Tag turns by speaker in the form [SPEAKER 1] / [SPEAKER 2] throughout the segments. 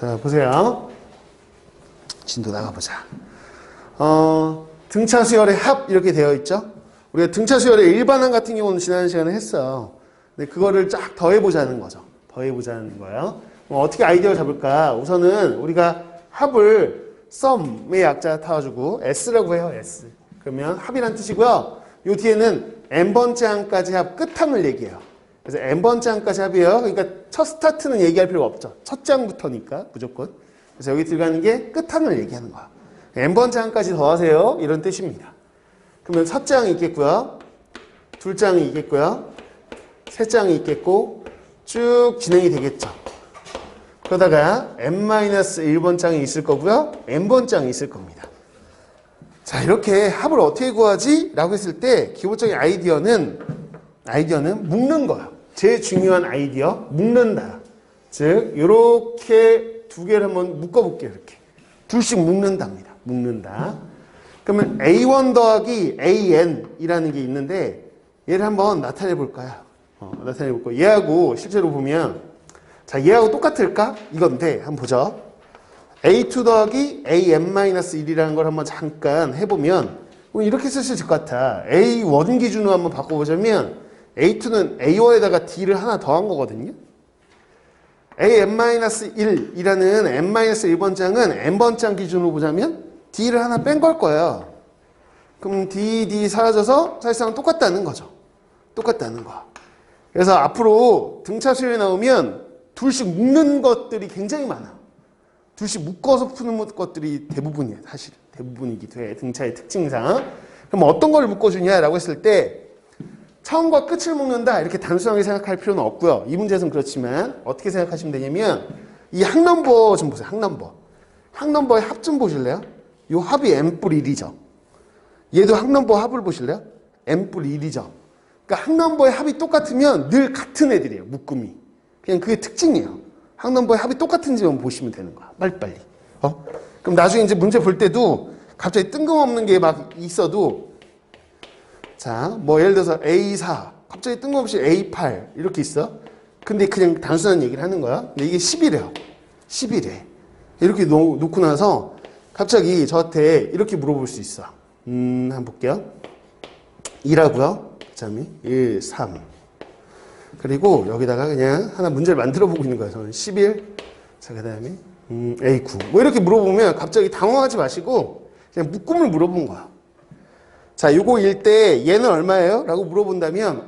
[SPEAKER 1] 자, 보세요. 진도 나가보자. 등차 수열의 합 이렇게 되어 있죠. 우리가 등차 수열의 일반항 같은 경우는 지난 시간에 했어요. 근데 그거를 쫙 더해보자는 거죠. 더해보자는 거예요. 어떻게 아이디어 잡을까? 우선은 우리가 합을 썸의 약자 타가지고 S라고 해요. S. 그러면 합이란 뜻이고요. 요 뒤에는 n번째 항까지 합 끝항을 얘기해요. 그래서 n번째 항까지 합이에요. 그러니까 첫 스타트는 얘기할 필요가 없죠. 첫째 항부터니까 무조건. 그래서 여기 들어가는 게 끝항을 얘기하는 거야. n번째 항까지 더하세요. 이런 뜻입니다. 그러면 첫째 항이 있겠고요. 둘째 항이 있겠고요. 셋째 항이 있겠고 쭉 진행이 되겠죠. 그러다가 n-1번째 항이 있을 거고요. n번째 항이 있을 겁니다. 자, 이렇게 합을 어떻게 구하지? 라고 했을 때 기본적인 아이디어는 묶는 거예요. 제일 중요한 아이디어, 묶는다. 즉 이렇게 두 개를 한번 묶어볼게요. 이렇게 둘씩 묶는답니다. 묶는다. 그러면 A1 더하기 AN이라는 게 있는데 얘를 한번 나타내 볼까요? 나타내 볼까요? 얘하고 실제로 보면 자, 얘하고 똑같을까? 이건데 한번 보죠. A2 더하기 AN-1이라는 걸 한번 잠깐 해보면 이렇게 쓰실 것 같아. A1 기준으로 한번 바꿔보자면 A2는 A1에다가 D를 하나 더한 거거든요. AN-1이라는 N-1번장은 N번장 기준으로 보자면 D를 하나 뺀 걸 거예요. 그럼 D 사라져서 사실상 똑같다는 거죠. 똑같다는 거. 그래서 앞으로 등차 수열이 나오면 둘씩 묶는 것들이 굉장히 많아. 둘씩 묶어서 푸는 것들이 대부분이에요. 사실 대부분이기도 해. 등차의 특징상. 그럼 어떤 걸 묶어주냐라고 했을 때 처음과 끝을 묶는다 이렇게 단순하게 생각할 필요는 없고요. 이 문제에서는 그렇지만 어떻게 생각하시면 되냐면 이 항넘버 좀 보세요. 항넘버. 항넘버의 합 좀 보실래요? 이 합이 n뿔 1이죠. 얘도 항넘버 합을 보실래요? n뿔 1이죠. 그러니까 항넘버의 합이 똑같으면 늘 같은 애들이에요. 묶음이. 그냥 그게 특징이에요. 항넘버의 합이 똑같은지만 보시면 되는 거야. 빨리빨리. 그럼 나중에 이제 문제 볼 때도 갑자기 뜬금없는 게 막 있어도 자, 뭐 예를 들어서 A4 갑자기 뜬금없이 A8 이렇게 있어. 근데 그냥 단순한 얘기를 하는 거야. 근데 이게 10이래요. 10이래. 이렇게 놓고 나서 갑자기 저한테 이렇게 물어볼 수 있어. 한번 볼게요. 2라고요. 그 다음에 1, 3. 그리고 여기다가 그냥 하나 문제를 만들어 보고 있는 거예요. 저는 11. 자, 그 다음에 A9. 뭐 이렇게 물어보면 갑자기 당황하지 마시고 그냥 묶음을 물어본 거야. 자, 요거일 때 얘는 얼마예요? 라고 물어본다면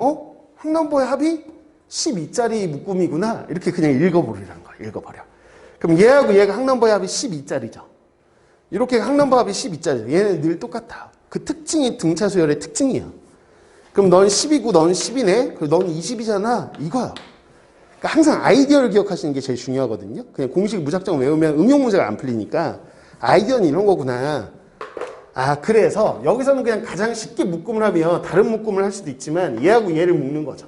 [SPEAKER 1] 항넘버의 합이 12짜리 묶음이구나. 이렇게 그냥 읽어버리라는 거야. 읽어버려. 그럼 얘하고 얘가 항넘버의 합이 12짜리죠. 이렇게 항넘버 합이 12짜리죠. 얘는 늘 똑같아. 그 특징이 등차 수열의 특징이야. 그럼 넌 10이고 넌 10이네? 그럼 넌 20이잖아? 이거야. 그러니까 항상 아이디어를 기억하시는 게 제일 중요하거든요. 그냥 공식 무작정 외우면 응용 문제가 안 풀리니까 아이디어는 이런 거구나. 아, 그래서 여기서는 그냥 가장 쉽게 묶음을 하면 다른 묶음을 할 수도 있지만 얘하고 얘를 묶는 거죠.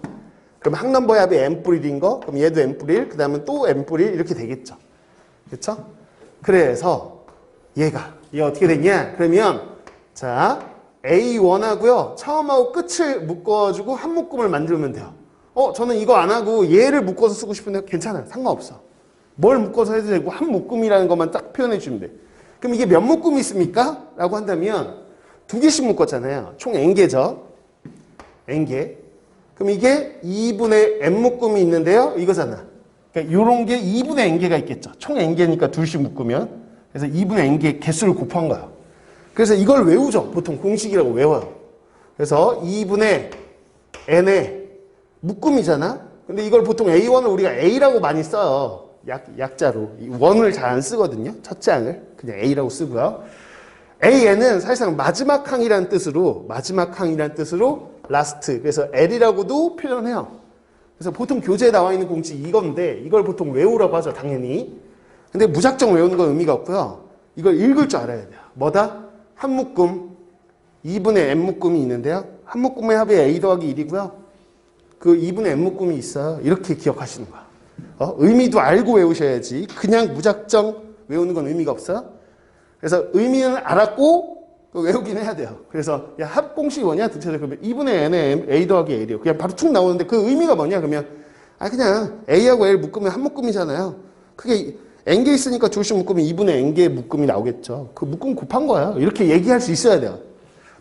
[SPEAKER 1] 그럼 항넘버의 합이 n뿔 1인 거, 그럼 얘도 n뿔 1, 그 다음에 또 n뿔 1 이렇게 되겠죠. 그렇죠? 그래서 얘가 어떻게 되냐? 그러면 자, A1하고요. 처음하고 끝을 묶어주고 한 묶음을 만들면 돼요. 저는 이거 안 하고 얘를 묶어서 쓰고 싶은데 괜찮아요. 상관없어. 뭘 묶어서 해도 되고 한 묶음이라는 것만 딱 표현해 주면 돼. 그럼 이게 몇 묶음이 있습니까? 라고 한다면 두 개씩 묶었잖아요. 총 n개죠. n개. 그럼 이게 2분의 n 묶음이 있는데요. 이거잖아. 그러니까 이런 게 2분의 n개가 있겠죠. 총 n개니까 둘씩 묶으면. 그래서 2분의 n개 개수를 곱한 거예요. 그래서 이걸 외우죠. 보통 공식이라고 외워요. 그래서 2분의 n의 묶음이잖아. 근데 이걸 보통 A1을 우리가 A라고 많이 써요. 약자로. 원을 잘 안 쓰거든요. 첫째 항을. 그냥 A라고 쓰고요. AN은 사실상 마지막 항이라는 뜻으로 last. 그래서 L이라고도 표현해요. 그래서 보통 교재에 나와 있는 공식 이건데 이걸 보통 외우라고 하죠. 당연히. 근데 무작정 외우는 건 의미가 없고요. 이걸 읽을 줄 알아야 돼요. 뭐다? 한 묶음, 2분의 n 묶음이 있는데요. 한 묶음의 합이 a 더하기 1이고요. 그 2분의 n 묶음이 있어요. 이렇게 기억하시는 거야. 의미도 알고 외우셔야지. 그냥 무작정 외우는 건 의미가 없어요. 그래서 의미는 알았고 외우긴 해야 돼요. 그래서 야, 합 공식이 뭐냐? 대체적으로 그러면 2분의 n의 a 더하기 l이요. 그냥 바로 툭 나오는데 그 의미가 뭐냐? 그러면 그냥 a하고 l 묶으면 한 묶음이잖아요. 그게 n개 있으니까 둘씩 묶으면 2분의 n개의 묶음이 나오겠죠. 그 묶음 곱한 거예요. 이렇게 얘기할 수 있어야 돼요.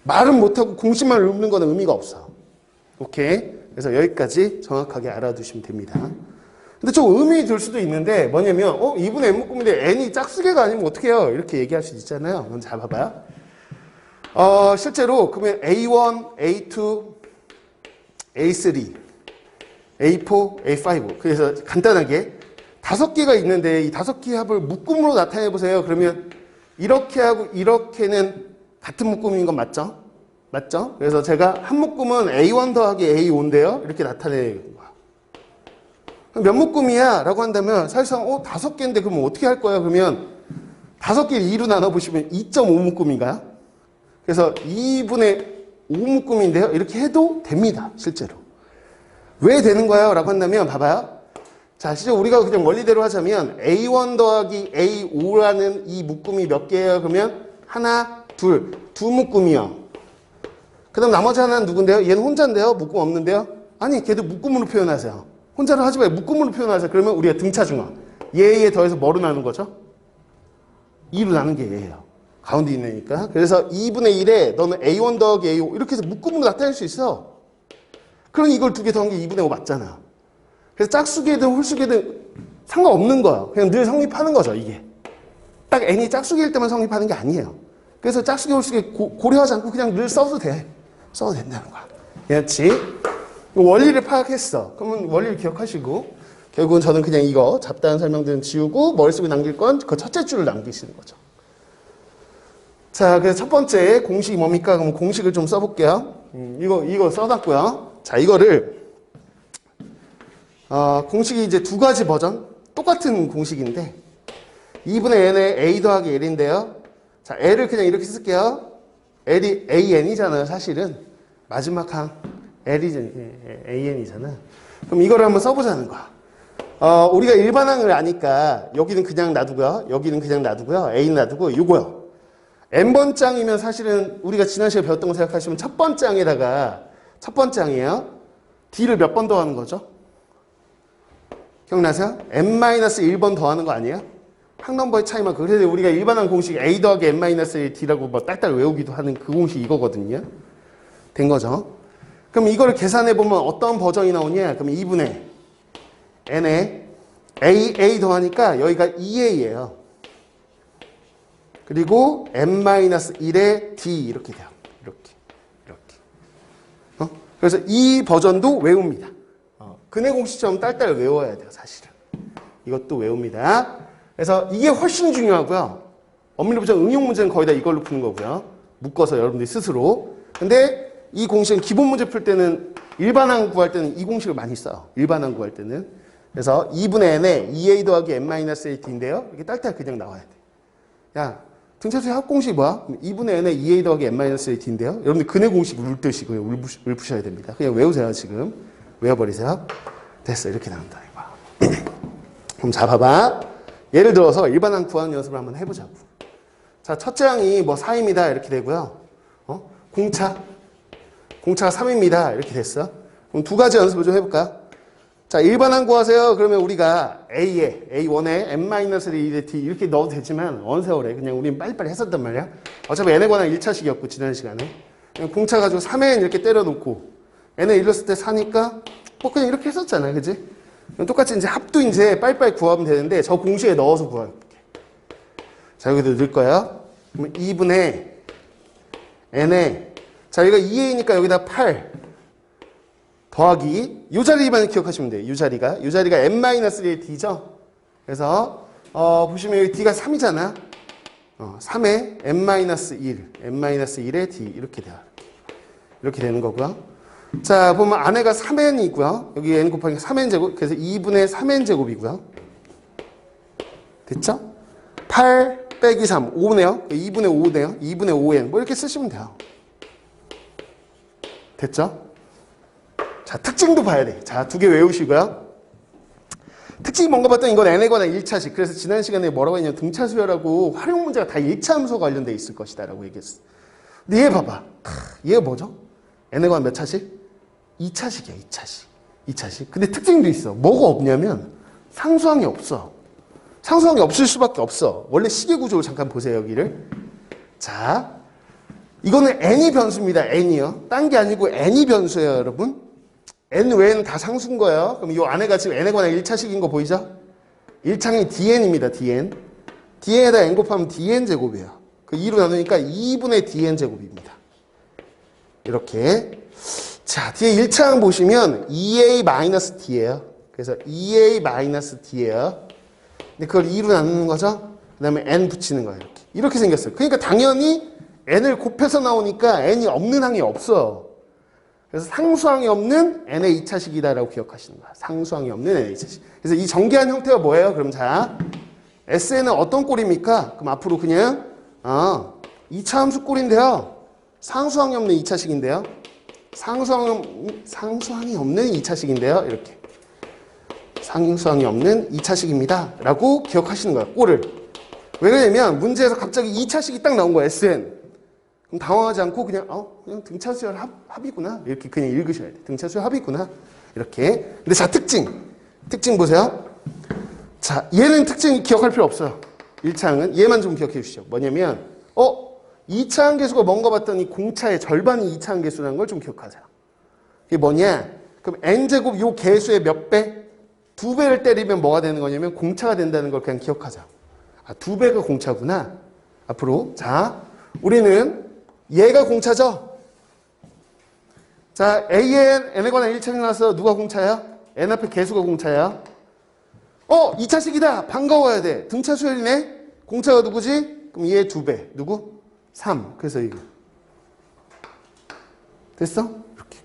[SPEAKER 1] 말은 못하고 공식만 읊는 거는 의미가 없어. 오케이? 그래서 여기까지 정확하게 알아두시면 됩니다. 근데 좀 의미 들 수도 있는데 뭐냐면 2분의 n 묶음인데 n이 짝수개가 아니면 어떻게 해요? 이렇게 얘기할 수 있잖아요. 그럼 잘 봐봐요. 실제로 그러면 A1, A2, A3, A4, A5 그래서 간단하게 5개가 있는데 이 5개의 합을 묶음으로 나타내 보세요. 그러면 이렇게 하고 이렇게는 같은 묶음인 건 맞죠? 맞죠? 그래서 제가 한 묶음은 A1 더하기 A5인데요. 이렇게 나타내는 거야. 몇 묶음이야? 라고 한다면 사실상 5개인데 그러면 어떻게 할 거야? 그러면 5개를 2로 나눠보시면 2.5 묶음인가요? 그래서 2분의 5 묶음인데요. 이렇게 해도 됩니다. 실제로. 왜 되는 거예요? 라고 한다면 봐봐요. 자, 실제 우리가 그냥 원리대로 하자면 A1 더하기 A5라는 이 묶음이 몇 개예요? 그러면 하나, 두 묶음이요. 그 다음 나머지 하나는 누군데요? 얘는 혼자인데요? 묶음 없는데요? 아니, 걔도 묶음으로 표현하세요. 혼자로 하지 말고 묶음으로 표현하세요. 그러면 우리가 등차중화. 얘에 더해서 뭐로 나눈 거죠? 2로 나눈 게 얘예요. 가운데 있는 애니까. 그래서 2분의 1에 너는 A1 더하기 A5 이렇게 해서 묶음으로 나타낼 수 있어. 그럼 이걸 2개 더한 게 2분의 5 맞잖아. 그래서 짝수개든 홀수개든 상관없는 거야. 그냥 늘 성립하는 거죠, 이게. 딱 n이 짝수개일 때만 성립하는 게 아니에요. 그래서 짝수개, 홀수개 고려하지 않고 그냥 늘 써도 돼. 써도 된다는 거야. 그렇지? 원리를 파악했어. 그러면 원리를 기억하시고 결국은 저는 그냥 이거 잡다한 설명들은 지우고 머릿속에 남길 건 그 첫째 줄을 남기시는 거죠. 자, 그래서 첫 번째 공식이 뭡니까? 그럼 공식을 좀 써볼게요. 이거 써놨고요. 자, 이거를 공식이 이제 두 가지 버전 똑같은 공식인데 2분의 n의 a 더하기 l인데요. 자, l을 그냥 이렇게 쓸게요. l이 an이잖아요. 사실은 마지막 항 an이잖아. 그럼 이거를 한번 써보자는 거야. 우리가 일반항을 아니까 여기는 그냥 놔두고요. 여기는 그냥 놔두고요. a는 놔두고 이거요. n번 짱이면 사실은 우리가 지난 시간에 배웠던 거 생각하시면 첫 번째 항에다가 첫 번째 항이에요. d를 몇 번 더하는 거죠? 기억나세요? n-1번 더하는 거 아니에요? 항넘버의 차이만. 그래서 우리가 일반항 공식 a 더하기 n-1d라고 뭐 딸딸 외우기도 하는 그 공식이 이거거든요. 된 거죠. 그럼 이거를 계산해보면 어떤 버전이 나오냐? 그럼 2분의 n에 a 더하니까 여기가 2a예요. 그리고 n-1에 d 이렇게 돼요. 이렇게. 그래서 이 버전도 외웁니다. 근해 공식처럼 딸딸 외워야 돼요, 사실은. 이것도 외웁니다. 그래서 이게 훨씬 중요하고요. 엄밀히 보자면 응용 문제는 거의 다 이걸로 푸는 거고요. 묶어서 여러분들이 스스로. 근데 이 공식은 기본 문제 풀 때는 일반항 구할 때는 이 공식을 많이 써요. 일반항 구할 때는. 그래서 2분의 n에 2a 더하기 n-1d인데요. 이렇게 딸딸 그냥 나와야 돼. 야, 등차수의 합공식이 뭐야? 2분의 n에 2a 더하기 n-1d인데요. 여러분들 근해 공식 울듯이고요. 울푸셔야 됩니다. 그냥 외우세요, 지금. 외워버리세요. 됐어. 이렇게 나온다. 이거. 그럼 자, 봐봐. 예를 들어서 일반항 구하는 연습을 한번 해보자고. 자, 첫째 항이 뭐 4입니다. 이렇게 되고요. 공차가 3입니다. 이렇게 됐어. 그럼 두 가지 연습을 좀 해볼까요? 자, 일반항 구하세요. 그러면 우리가 A1에 n-1d 이렇게 넣어도 되지만 어느 세월에 그냥 우리는 빨리빨리 했었단 말이야. 어차피 n에 관한 1차식이었고 지난 시간에. 그냥 공차 가지고 3에 이렇게 때려놓고 n에 1 넣었을 때 4니까 뭐 그냥 이렇게 했었잖아요. 그지? 똑같이 이제 합도 이제 빨리빨리 구하면 되는데 저 공식에 넣어서 구할게. 자, 여기도 넣을 거야. 그러면 2분의 n에 자, 여기가 2a니까 여기다 8 더하기 이 자리만 기억하시면 돼요. 이 자리가 n-1의 d죠. 그래서 보시면 여기 d가 3이잖아. 3에 n-1의 d 이렇게 돼요. 이렇게 되는 거고요. 자, 보면 안에가 3n이고요. 여기 n 곱하기 3n제곱. 그래서 2분의 3n제곱이고요. 됐죠? 8 빼기 3, 5네요. 2분의 5네요. 2분의 5n. 뭐 이렇게 쓰시면 돼요. 됐죠? 자, 특징도 봐야 돼. 자, 두 개 외우시고요. 특징이 뭔가 봤더니 이건 n에 관한 1차식. 그래서 지난 시간에 뭐라고 했냐면 등차수열하고 활용 문제가 다 1차함수와 관련돼 있을 것이다 라고 얘기했어. 근데 얘 봐봐. 얘가 뭐죠? n에 관한 몇 차식? 2차식이야, 2차식. 근데 특징도 있어. 뭐가 없냐면 상수항이 없어. 상수항이 없을 수밖에 없어. 원래 시계 구조를 잠깐 보세요, 여기를. 자, 이거는 n이 변수입니다. n이요. 딴 게 아니고 n이 변수예요, 여러분. n 외에는 다 상수인 거예요. 그럼 이 안에가 지금 n에 관한 1차식인 거 보이죠? 1창이 dn입니다, dn. dn에다 n 곱하면 dn 제곱이에요. 그 2로 나누니까 2분의 dn 제곱입니다. 이렇게. 자, 뒤에 1창 보시면 2a-d예요. 그래서 2a-d예요. 근데 그걸 2로 나누는 거죠. 그 다음에 n 붙이는 거예요. 이렇게 생겼어요. 그러니까 당연히 n을 곱해서 나오니까 n이 없는 항이 없어. 그래서 상수항이 없는 n의 2차식이다라고 기억하시는 거야. 상수항이 없는 n의 2차식. 그래서 이 전개한 형태가 뭐예요? 그럼 자, SN은 어떤 꼴입니까? 그럼 앞으로 그냥 2차 함수 꼴인데요. 상수항이 없는 2차식인데요. 상수항이 없는 2차식인데요. 이렇게. 상수항이 없는 2차식입니다. 라고 기억하시는 거야. 꼴을. 왜 그러냐면 문제에서 갑자기 2차식이 딱 나온 거야. SN. 그럼 당황하지 않고 그냥 등차수열 합이구나. 이렇게 그냥 읽으셔야 돼. 등차수열 합이구나. 이렇게. 근데 자, 특징 보세요. 자, 얘는 특징 기억할 필요 없어요. 1차항은. 얘만 좀 기억해 주시죠. 뭐냐면 2차 항계수가 뭔가 봤더니 공차의 절반이 2차 항계수라는 걸 좀 기억하세요. 이게 뭐냐? 그럼 n제곱 요 계수의 몇 배? 2배를 때리면 뭐가 되는 거냐면 공차가 된다는 걸 그냥 기억하자. 2배가 공차구나. 앞으로. 자, 우리는 얘가 공차죠? 자, n에 관한 1차식 나와서 누가 공차야? n 앞에 계수가 공차야. 2차식이다. 반가워야 돼. 등차 수열이네. 공차가 누구지? 그럼 얘 2배. 누구? 3. 그래서 이거. 됐어? 이렇게.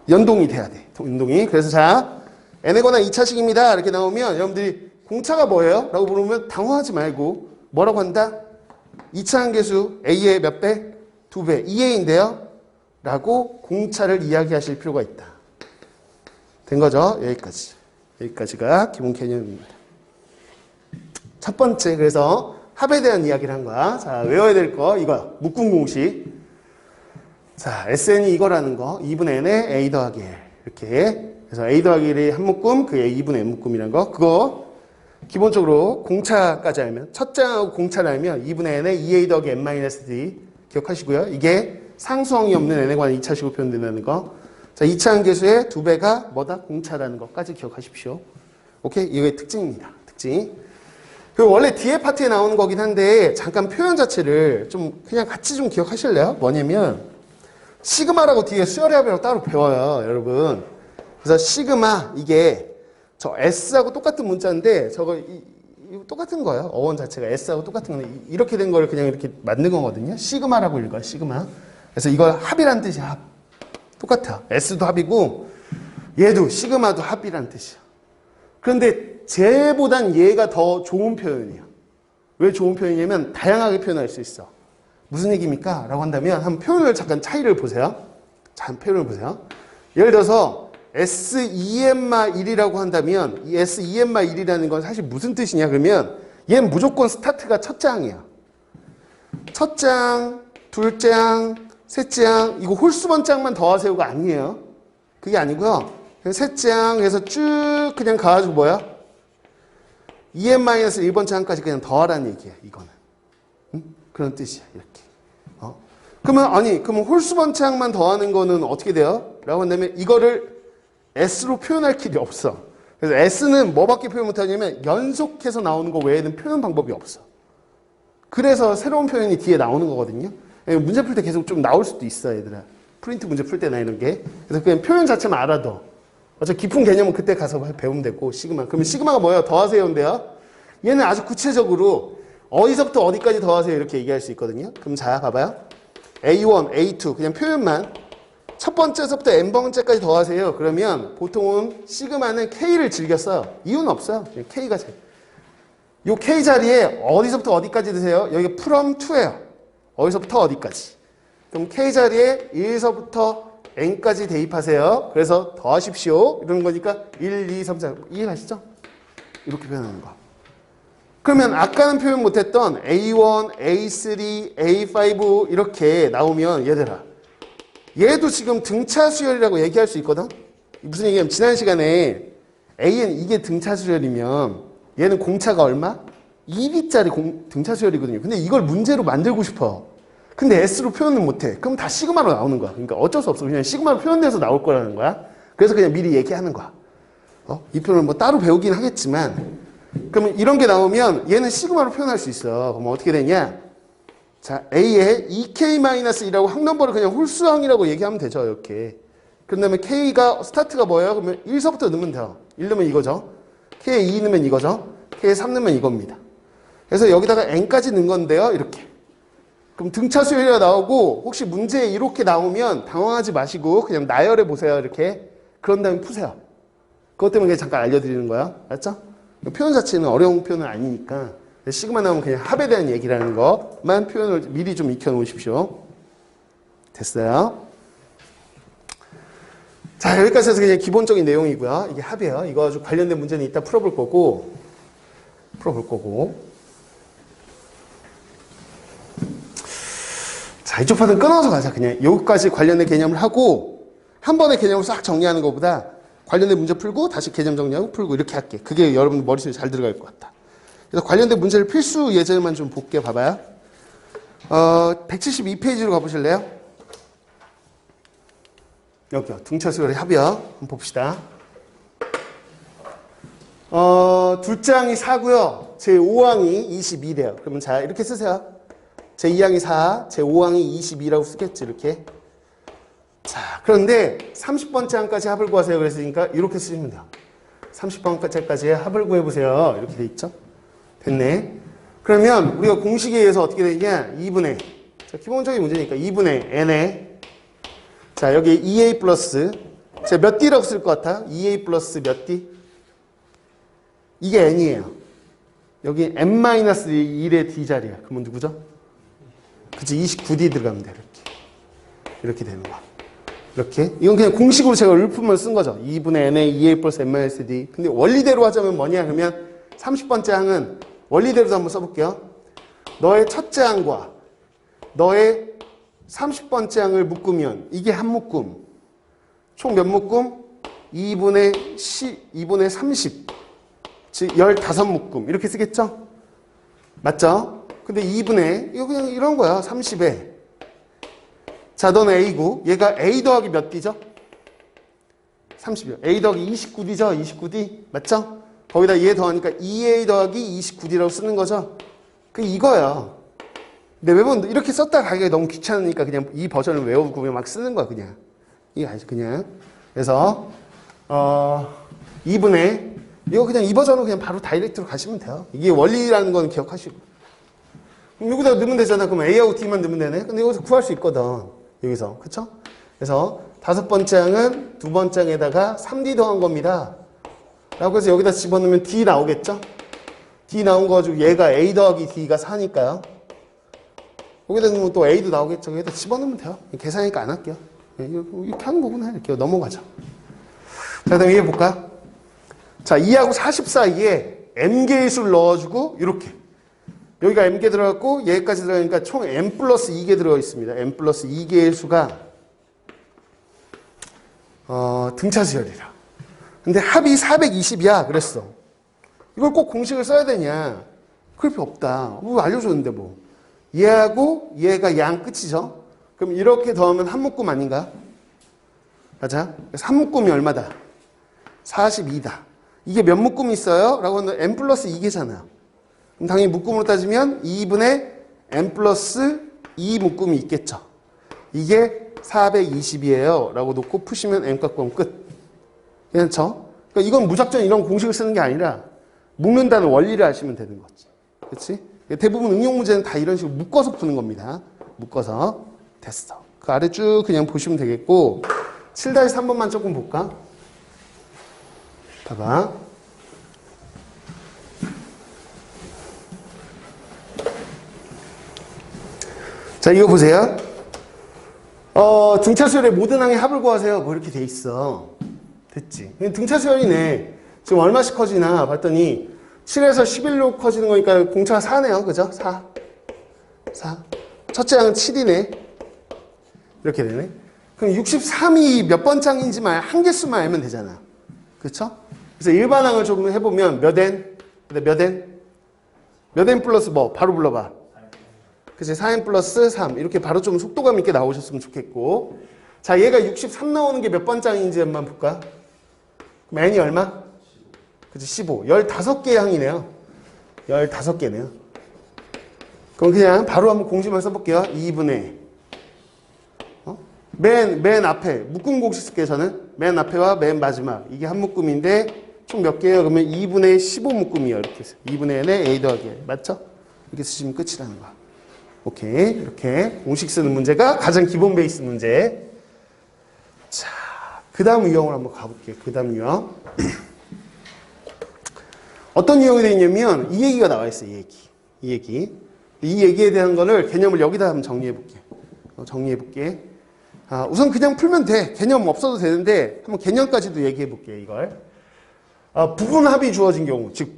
[SPEAKER 1] 연동이 돼야 돼. 연동이. 그래서 자, n에 관한 2차식입니다. 이렇게 나오면 여러분들이 공차가 뭐예요? 라고 물으면 당황하지 말고 뭐라고 한다? 2차 항계수 A의 몇 배? 2배. 2A인데요. 라고 공차를 이야기하실 필요가 있다. 된 거죠? 여기까지. 여기까지가 기본 개념입니다. 첫 번째, 그래서 합에 대한 이야기를 한 거야. 자, 외워야 될 거, 이거. 묶음 공식. 자, SN이 이거라는 거. 2분의 N에 A 더하기 L. 이렇게. 그래서 A 더하기 1이 한 묶음, 그게 2분의 N 묶음이라는 거. 그거, 기본적으로 공차까지 알면, 첫 장하고 공차를 알면 2분의 N에 2A 더하기 N-D 기억하시고요. 이게 상수항이 없는 N에 관한 2차식으로 표현된다는 거. 자, 2차 항계수의 2배가 뭐다? 공차라는 것까지 기억하십시오. 오케이? 이게 특징입니다. 특징. 그리고 원래 뒤에 파트에 나오는 거긴 한데 잠깐 표현 자체를 좀 그냥 같이 좀 기억하실래요? 뭐냐면 시그마라고 뒤에 수열의 합이라고 따로 배워요, 여러분. 그래서 시그마 이게 저 S하고 똑같은 문자인데 저거 똑같은 거예요. 어원 자체가 S하고 똑같은 건데 이렇게 된 거를 그냥 이렇게 만든 거거든요. 시그마라고 읽어요, 시그마. 그래서 이거 합이란 뜻이야, 합. 똑같아. S도 합이고 얘도 시그마도 합이란 뜻이야. 그런데 쟤보단 얘가 더 좋은 표현이야. 왜 좋은 표현이냐면 다양하게 표현할 수 있어. 무슨 얘기입니까? 라고 한다면 한번 표현을 잠깐 차이를 보세요. 자, 표현을 보세요. 예를 들어서 S2N마1이라고 한다면 이 S2N마1이라는 건 사실 무슨 뜻이냐 그러면 얘는 무조건 스타트가 첫 장이야. 첫 장, 둘 장, 셋째 장, 이거 홀수번 장만 더하세요가 아니에요. 그게 아니고요. 셋째 장 해서 쭉 그냥 가가지고 뭐야? 2n-1번 장까지 그냥 더하라는 얘기야, 이거는. 응? 그런 뜻이야, 이렇게. 그러면 홀수번 장만 더하는 거는 어떻게 돼요? 라고 한다면 이거를 S로 표현할 길이 없어. 그래서 S는 뭐밖에 표현 못하냐면 연속해서 나오는 거 외에는 표현 방법이 없어. 그래서 새로운 표현이 뒤에 나오는 거거든요. 문제 풀 때 계속 좀 나올 수도 있어, 얘들아. 프린트 문제 풀 때나 이런 게. 그래서 그냥 표현 자체만 알아도. 어차피 깊은 개념은 그때 가서 배우면 되고, 시그마. 그러면 시그마가 뭐예요? 더하세요인데요. 얘는 아주 구체적으로 어디서부터 어디까지 더하세요 이렇게 얘기할 수 있거든요. 그럼 자, 봐봐요. A1, A2 그냥 표현만. 첫 번째서부터 n번째까지 더하세요. 그러면 보통은 시그마는 K를 즐겨 써요. 이유는 없어요. 그냥 K가 제일. 요 K 자리에 어디서부터 어디까지 드세요? 여기 from to예요. 어디서부터 어디까지. 그럼 K 자리에 1에서부터 n까지 대입하세요. 그래서 더하십시오. 이런 거니까 1, 2, 3, 4. 이해가시죠? 이렇게 표현하는 거. 그러면 아까는 표현 못했던 A1, A3, A5 이렇게 나오면 얘들아. 얘도 지금 등차 수열이라고 얘기할 수 있거든? 무슨 얘기냐면 지난 시간에 AN 이게 등차 수열이면 얘는 공차가 얼마? 2B짜리 등차 수열이거든요. 근데 이걸 문제로 만들고 싶어. 근데 S로 표현을 못해. 그럼 다 시그마로 나오는 거야. 그러니까 어쩔 수 없어. 그냥 시그마로 표현돼서 나올 거라는 거야. 그래서 그냥 미리 얘기하는 거야. 이 표현을 뭐 따로 배우긴 하겠지만, 그러면 이런 게 나오면 얘는 시그마로 표현할 수 있어. 그럼 어떻게 되냐? 자, A에 2K-1이라고 항넘버를 그냥 홀수항이라고 얘기하면 되죠. 이렇게. 그런 다음에 K가, 스타트가 뭐예요? 그러면 1서부터 넣으면 돼요. 1 넣으면 이거죠. K에 2 넣으면 이거죠. K에 3 넣으면 이겁니다. 그래서 여기다가 N까지 넣은 건데요. 이렇게. 그럼 등차 수열이가 나오고 혹시 문제에 이렇게 나오면 당황하지 마시고 그냥 나열해 보세요. 이렇게. 그런 다음에 푸세요. 그것 때문에 그냥 잠깐 알려드리는 거야. 알았죠? 표현 자체는 어려운 표현은 아니니까 시그마 나오면 그냥 합에 대한 얘기라는 것만 표현을 미리 좀 익혀 놓으십시오. 됐어요? 자, 여기까지 해서 그냥 기본적인 내용이고요. 이게 합이에요. 이거 아주 관련된 문제는 이따 풀어볼 거고 자, 이쪽 파트는 끊어서 가자. 그냥 여기까지 관련된 개념을 하고 한 번에 개념을 싹 정리하는 것보다 관련된 문제 풀고 다시 개념 정리하고 풀고 이렇게 할게. 그게 여러분 머릿속에 잘 들어갈 것 같다. 그래서 관련된 문제를 필수 예제만 좀 볼게. 봐봐요. 172페이지로 가보실래요? 여기요. 등차 수열의 합이요. 한번 봅시다. 둘째 항이 4고요. 제 5항이 22래요. 그러면 자, 이렇게 쓰세요. 제 2항이 4, 제 5항이 22라고 쓰겠지. 이렇게. 자, 그런데 30번째 항까지 합을 구하세요. 그랬으니까 이렇게 쓰시면 돼요. 30번째까지 합을 구해보세요. 이렇게 돼 있죠? 됐네. 그러면 우리가 공식에 의해서 어떻게 되냐? 2분의, 자, 기본적인 문제니까 2분의 n에, 자, 여기 2a 플러스, 제가 몇 d라고 쓸 것 같아? 2a 플러스 몇 d? 이게 n이에요. 여기 n-1의 d 자리야. 그러면 누구죠? 그치, 29d 들어가면 돼. 이렇게 되는 거야. 이렇게. 이건 그냥 공식으로 제가 율품을 쓴 거죠. 2분의 n에 2a 플러스 n-d. 근데 원리대로 하자면 뭐냐? 그러면 30번째 항은 원리대로도 한번 써볼게요. 너의 첫째 항과 너의 30번째 항을 묶으면 이게 한 묶음. 총 몇 묶음? 2분의 30. 즉 15묶음. 이렇게 쓰겠죠? 맞죠? 근데 2분의 이거 그냥 이런 거야. 30에. 자, 너는 A고 얘가 A 더하기 몇 D죠? 30이요. A 더하기 29D죠? 29D. 맞죠? 거기다 얘 더하니까 2A 더하기 29D라고 쓰는 거죠? 그 이거야. 근데 매번 이렇게 썼다 가기가 너무 귀찮으니까 그냥 이 버전을 외우고 그냥 막 쓰는 거야. 그냥. 이게 아니죠. 그냥. 그래서 2분의 이거 그냥 이 버전으로 그냥 바로 다이렉트로 가시면 돼요. 이게 원리라는 건 기억하시고. 그럼 여기다 넣으면 되잖아. 그럼 A하고 D만 넣으면 되네. 근데 여기서 구할 수 있거든. 여기서. 그쵸? 그래서 5번째 항은 2번째 항에다가 3D 더한 겁니다. 라고 해서 여기다 집어넣으면 D 나오겠죠? D 나온 거 가지고 얘가 A 더하기 D가 4니까요. 여기다 넣으면 또 A도 나오겠죠? 여기다 집어넣으면 돼요. 계산이니까 안 할게요. 이렇게 하는 거구나. 이렇게 넘어가죠. 자, 그다음에 이해 볼까? 자, 2하고 40 사이에 m개의 수를 넣어주고 이렇게. 여기가 m개 들어갔고 얘까지 들어가니까 총 m 플러스 2개 들어가 있습니다. m 플러스 2개의 수가 등차 수열이라. 근데 합이 420이야. 그랬어. 이걸 꼭 공식을 써야 되냐? 그럴 필요 없다. 뭐 알려줬는데 뭐. 얘하고 얘가 양 끝이죠. 그럼 이렇게 더하면 한 묶음 아닌가? 맞아? 그래서 한 묶음이 얼마다? 42다. 이게 몇 묶음이 있어요? 라고 하면 m 플러스 2개잖아요. 그럼 당연히 묶음으로 따지면 2분의 n 플러스 2 묶음이 있겠죠. 이게 420이에요. 라고 놓고 푸시면 n 값 구하면 끝. 괜찮죠? 그러니까 이건 무작정 이런 공식을 쓰는 게 아니라 묶는다는 원리를 아시면 되는 거지. 그렇지? 대부분 응용 문제는 다 이런 식으로 묶어서 푸는 겁니다. 묶어서. 됐어. 그 아래 쭉 그냥 보시면 되겠고 7-3번만 조금 볼까? 봐봐. 자, 이거 보세요. 등차 수열의 모든 항의 합을 구하세요. 뭐 이렇게 돼 있어. 됐지? 등차 수열이네. 지금 얼마씩 커지나 봤더니 7에서 11로 커지는 거니까 공차가 4네요. 그죠? 4. 첫째 항은 7이네. 이렇게 되네. 그럼 63이 몇 번 장인지만 한 개수만 알면 되잖아. 그렇죠? 그래서 일반항을 조금 해보면 몇 n? 근데 몇 n? 몇 n 플러스 뭐? 바로 불러봐. 그치? 4n 플러스 3. 이렇게 바로 좀 속도감 있게 나오셨으면 좋겠고. 자, 얘가 63 나오는 게 몇 번장인지 한번 볼까? 그럼 n이 얼마? 그치? 15. 15개의 항이네요. 15개네요. 그럼 그냥 바로 한번 공식만 써볼게요. 2분의 맨 앞에 묶음 공식 쓸게요. 저는 맨 앞에와 맨 마지막 이게 한 묶음인데 총 몇 개예요? 그러면 2분의 15묶음이에요. 이렇게 해서 2분의 n에 a 더하기 l 맞죠? 이렇게 쓰시면 끝이라는 거야. 오케이. 이렇게 공식 쓰는 문제가 가장 기본 베이스 문제. 자, 그 다음 유형을 한번 가볼게요. 그 다음 유형. 어떤 유형이 되어 있냐면 이 얘기가 나와 있어요. 이 얘기에 대한 거를 개념을 여기다 한번 정리해 볼게요. 정리해 볼게. 우선 그냥 풀면 돼. 개념 없어도 되는데 한번 개념까지도 얘기해 볼게요. 이걸. 부분합이 주어진 경우, 즉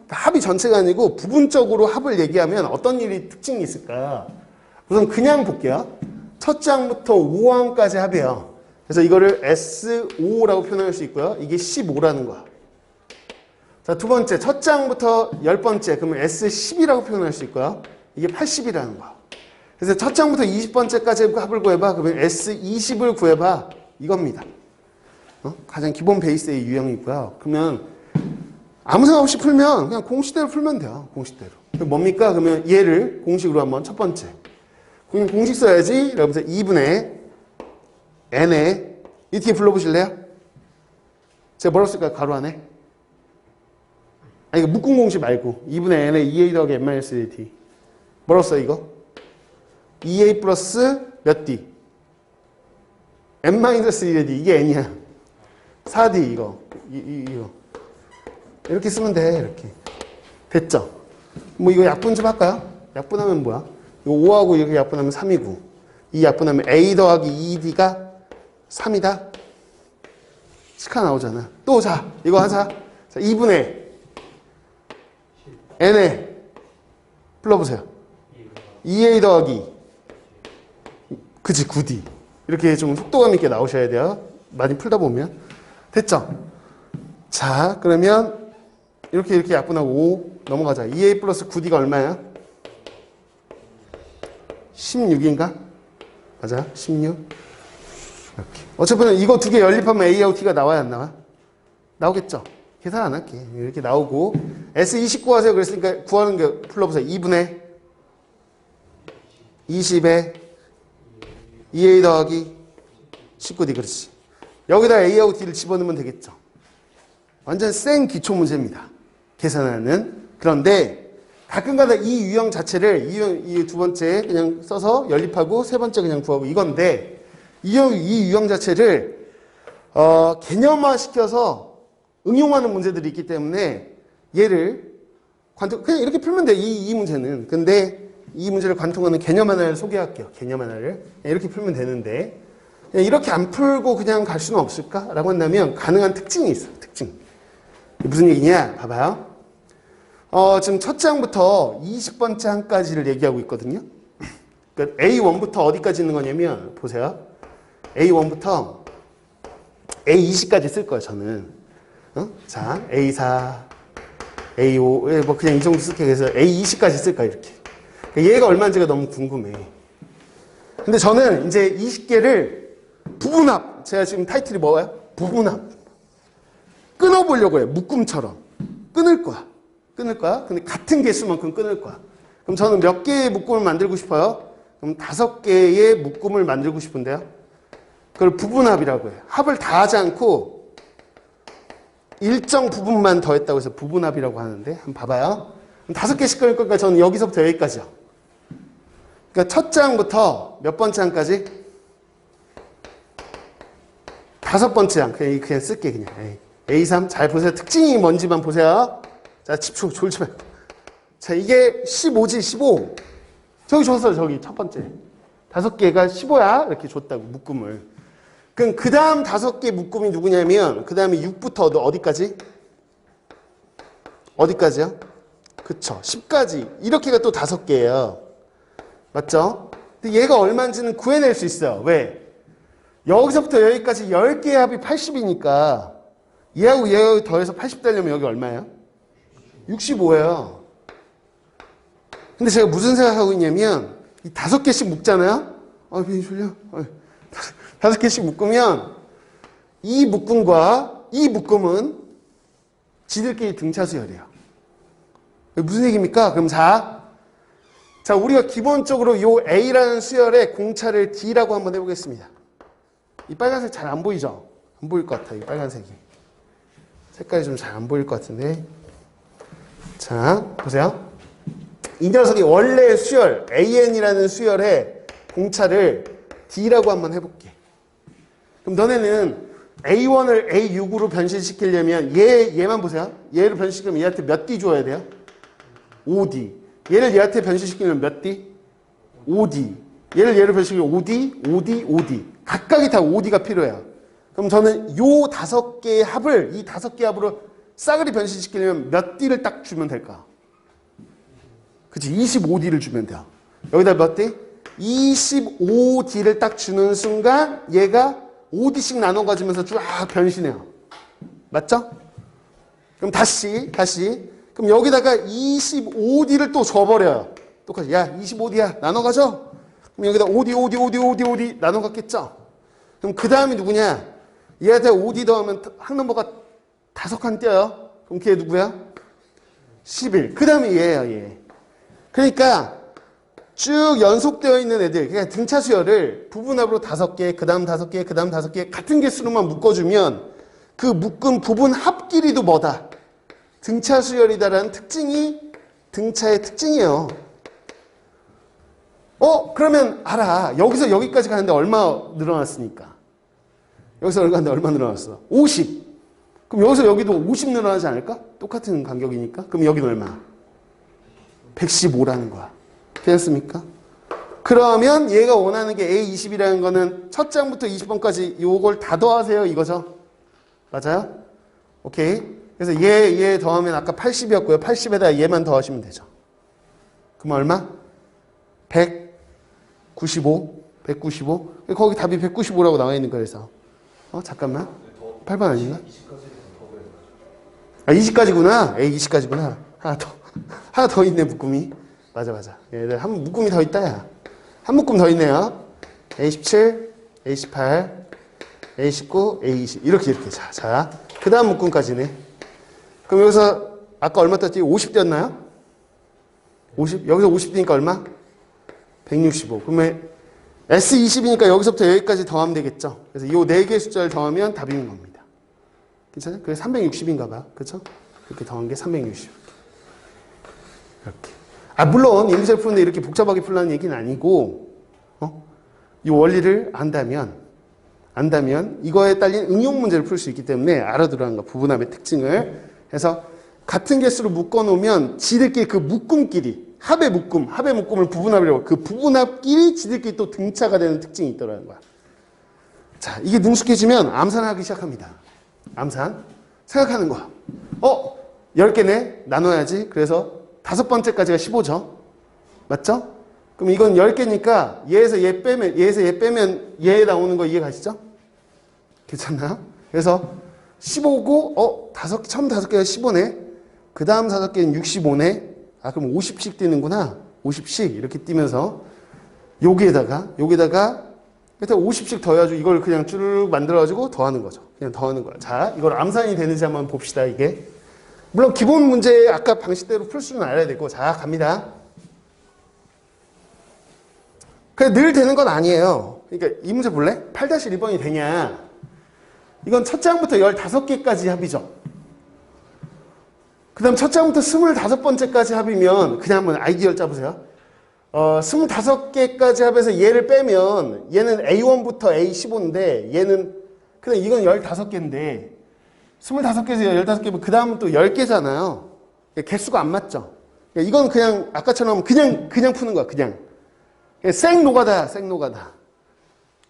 [SPEAKER 1] 합이 전체가 아니고 부분적으로 합을 얘기하면 어떤 일이 특징이 있을까? 우선 그냥 볼게요. 첫 장부터 5항까지 합이에요. 그래서 이거를 S5라고 표현할 수 있고요. 이게 15라는 거야. 자, 두 번째, 첫 장부터 10번째, 그러면 S10이라고 표현할 수 있고요. 이게 80이라는 거야. 그래서 첫 장부터 20번째까지 합을 구해봐. 그러면 S20을 구해봐. 이겁니다. 가장 기본 베이스의 유형이고요. 그러면 아무 생각 없이 풀면 그냥 공식대로 풀면 돼요. 공식대로. 뭡니까? 그러면 얘를 공식으로 한번 첫 번째. 그냥 공식 써야지. 이러면서 2분의 n에 이렇게 불러보실래요? 제가 뭐라고 쓸까요? 가로 안에? 아니, 이거 묶음 공식 말고 2분의 n에 2a 더하기 n-1d. 뭐라고 써 이거? 2a 플러스 몇 d? n-1d. 이게 n이야. 4d 이거. 이거. 이렇게 쓰면 돼. 이렇게. 됐죠? 뭐 이거 약분 좀 할까요? 약분하면 뭐야? 이거 5하고 이렇게 약분하면 3이고 이 약분하면 a 더하기 2d가 3이다. 시카 나오잖아. 또 자, 이거 하자. 자, 2분의 n에 불러보세요. 2a 더하기 그치 9d. 이렇게 좀 속도감 있게 나오셔야 돼요. 많이 풀다 보면. 됐죠? 자, 그러면 이렇게 약분하고 5 넘어가자. 2a 플러스 9d가 얼마야? 16인가? 맞아? 16? 이렇게. 어차피 이거 두 개 연립하면 a하고 t가 나와야 안 나와? 나오겠죠? 계산 안 할게. 이렇게 나오고 S20 구하세요. 그랬으니까 구하는 게 풀러보세요. 2분의 20에 2a 더하기 19d. 그렇지. 여기다 a하고 t를 집어넣으면 되겠죠. 완전 생 기초 문제입니다. 계산하는. 그런데 가끔가다 이 유형 자체를 이 두 번째 그냥 써서 연립하고 세 번째 그냥 구하고 이건데 이 유형 자체를 개념화 시켜서 응용하는 문제들이 있기 때문에 얘를 그냥 이렇게 풀면 돼. 이 문제는. 근데 이 문제를 관통하는 개념 하나를 소개할게요. 개념 하나를. 이렇게 풀면 되는데 이렇게 안 풀고 그냥 갈 수는 없을까? 라고 한다면 가능한 특징이 있어요. 특징. 무슨 얘기냐? 봐봐요. 지금 첫 장부터 20번째 항까지를 얘기하고 있거든요. 그러니까 A1부터 어디까지 있는 거냐면 보세요. A1부터 A20까지 쓸 거예요. 저는. 자, A4, A5, 뭐 그냥 이 정도 쓸게. 그래서 A20까지 쓸 거야. 이렇게. 그러니까 얘가 얼마인지가 너무 궁금해. 근데 저는 이제 20개를 부분합. 제가 지금 타이틀이 뭐예요? 부분합. 끊어보려고 해요. 묶음처럼. 끊을 거야. 근데 같은 개수만큼 끊을 거야. 그럼 저는 몇 개의 묶음을 만들고 싶어요? 그럼 5개의 묶음을 만들고 싶은데요. 그걸 부분합이라고 해요. 합을 다 하지 않고 일정 부분만 더했다고 해서 부분합이라고 하는데 한번 봐봐요. 5개씩 끊을 거니까 저는 여기서부터 여기까지요. 그러니까 첫 장부터 몇 번째 항까지? 5번째 항. 그냥 쓸게 그냥. A3 잘 보세요. 특징이 뭔지만 보세요. 자, 집중 졸지 말고. 자, 이게 15지 15. 저기 줬어요. 저기 첫 번째. 5개가 15야. 이렇게 줬다고 묶음을. 그럼 그 다음 5개 묶음이 누구냐면 그 다음에 6부터 어디까지? 어디까지요? 그쵸. 10까지. 이렇게가 또 5개예요. 맞죠? 근데 얘가 얼마인지는 구해낼 수 있어요. 왜? 여기서부터 여기까지 10개의 합이 80이니까 얘하고 얘하고 더해서 80 되려면 여기 얼마예요? 65예요. 근데 제가 무슨 생각하고 있냐면 이 5개씩 묶잖아요. 괜히 졸려. 5개씩 묶으면 이 묶음과 이 묶음은 지들끼리 등차 수열이에요. 무슨 얘기입니까? 그럼 자, 우리가 기본적으로 요 A라는 수열의 공차를 D라고 한번 해보겠습니다. 이 빨간색 잘 안 보이죠? 안 보일 것 같아요. 이 빨간색이. 색깔이 좀 잘 안 보일 것 같은데. 자, 보세요. 이 녀석이 원래 수열, AN이라는 수열의 공차를 D라고 한번 해볼게. 그럼 너네는 A1을 A6으로 변신시키려면 얘만 보세요. 얘를 변신시키면 얘한테 몇 D 줘야 돼요? 5D. 얘를 얘한테 변신시키면 몇 D? 5D. 얘를 변신시키면 5D, 5D, 5D. 각각이 다 5D가 필요해요. 그럼 저는 요 5개의 합을 이 5개 합으로 싸그리 변신시키려면 몇 D를 딱 주면 될까? 그치, 25D를 주면 돼요. 여기다 몇 D? 25D를 딱 주는 순간 얘가 5D씩 나눠 가지면서 쫙 변신해요. 맞죠? 그럼 다시. 그럼 여기다가 25D를 또 줘버려요. 똑같이. 야, 25D야. 나눠 가져. 그럼 여기다 5D 나눠 갔겠죠? 그럼 그 다음이 누구냐? 얘한테 5D 더하면 한 넘버가 5칸 띄어요. 그럼 걔 누구야? 11. 그 다음에 얘예요, 얘. 그러니까 쭉 연속되어 있는 애들, 그러니까 등차 수열을 부분합으로 5개, 그 다음 5개, 그 다음 5개 같은 개수로만 묶어주면 그 묶은 부분 합 길이도 뭐다? 등차 수열이다라는 특징이 등차의 특징이에요. 그러면 알아. 여기서 여기까지 가는데 얼마 늘어났으니까. 여기서 여기 가는데 얼마 늘어났어? 50. 그럼 여기서 여기도 50 늘어나지 않을까? 똑같은 간격이니까. 그럼 여기는 얼마? 115라는 거야. 됐습니까? 그러면 얘가 원하는 게 A20이라는 거는 첫 장부터 20번까지 요걸 다 더하세요. 이거죠? 맞아요? 오케이. 그래서 얘 더하면 아까 80이었고요. 80에다 얘만 더하시면 되죠. 그럼 얼마? 195. 거기 답이 195라고 나와 있는 거에서. 잠깐만. 8번 아닌가? 20까지구나. A20까지구나. 하나 더 있네, 묶음이. 맞아. 얘들 한 묶음이 더 있다, 야. 한 묶음 더 있네요. A17, A18, A19, A20. 이렇게. 자. 그 다음 묶음까지네. 그럼 여기서 아까 얼마 떴지? 50 떴나요? 50? 여기서 50 되니까 얼마? 165. 그러면 S20이니까 여기서부터 여기까지 더하면 되겠죠? 그래서 이 4개의 숫자를 더하면 답인 겁니다. 괜찮아요? 그래서 360인가 봐. 그쵸? 이렇게 더한 게 360. 이렇게. 물론 이 문제를 푸는데 이렇게 복잡하게 풀라는 얘기는 아니고 이 원리를 안다면 이거에 딸린 응용 문제를 풀 수 있기 때문에 알아두라는 거. 부분합의 특징을 해서 같은 개수로 묶어놓으면 지들끼리 그 묶음끼리 합의 묶음을 부분합이라고 그 부분합끼리 지들끼리 또 등차가 되는 특징이 있더라는 거야. 자, 이게 능숙해지면 암산하기 시작합니다. 암산. 생각하는 거야. 10개네? 나눠야지. 그래서 5번째까지가 15죠. 맞죠? 그럼 이건 10개니까 얘에서 얘 빼면 얘 나오는 거 이해 가시죠? 괜찮나요? 그래서 15고 처음 5개가 15네. 그 다음 5개는 65네. 그럼 50씩 뛰는구나. 50씩 이렇게 뛰면서 여기에다가 일단 50씩 더해가지고 이걸 그냥 쭉 만들어가지고 더하는 거죠. 그냥 더하는 거야. 자, 이걸 암산이 되는지 한번 봅시다. 이게 물론 기본 문제 아까 방식대로 풀 수는 알아야 되고. 자, 갑니다. 그래, 늘 되는 건 아니에요. 그러니까 이 문제 볼래? 8-1번이 되냐? 이건 첫 장부터 15개까지 합이죠. 그 다음 첫 장부터 25번째까지 합이면 그냥 한번 아이디어를 짜보세요. 25개까지 합해서 얘를 빼면 얘는 A1부터 A15인데 얘는 그냥 이건 15개인데 25개에서 15개면 그 다음은 또 10개잖아요. 개수가 안 맞죠. 이건 그냥 아까처럼 그냥 푸는 거야. 그냥 생노가다.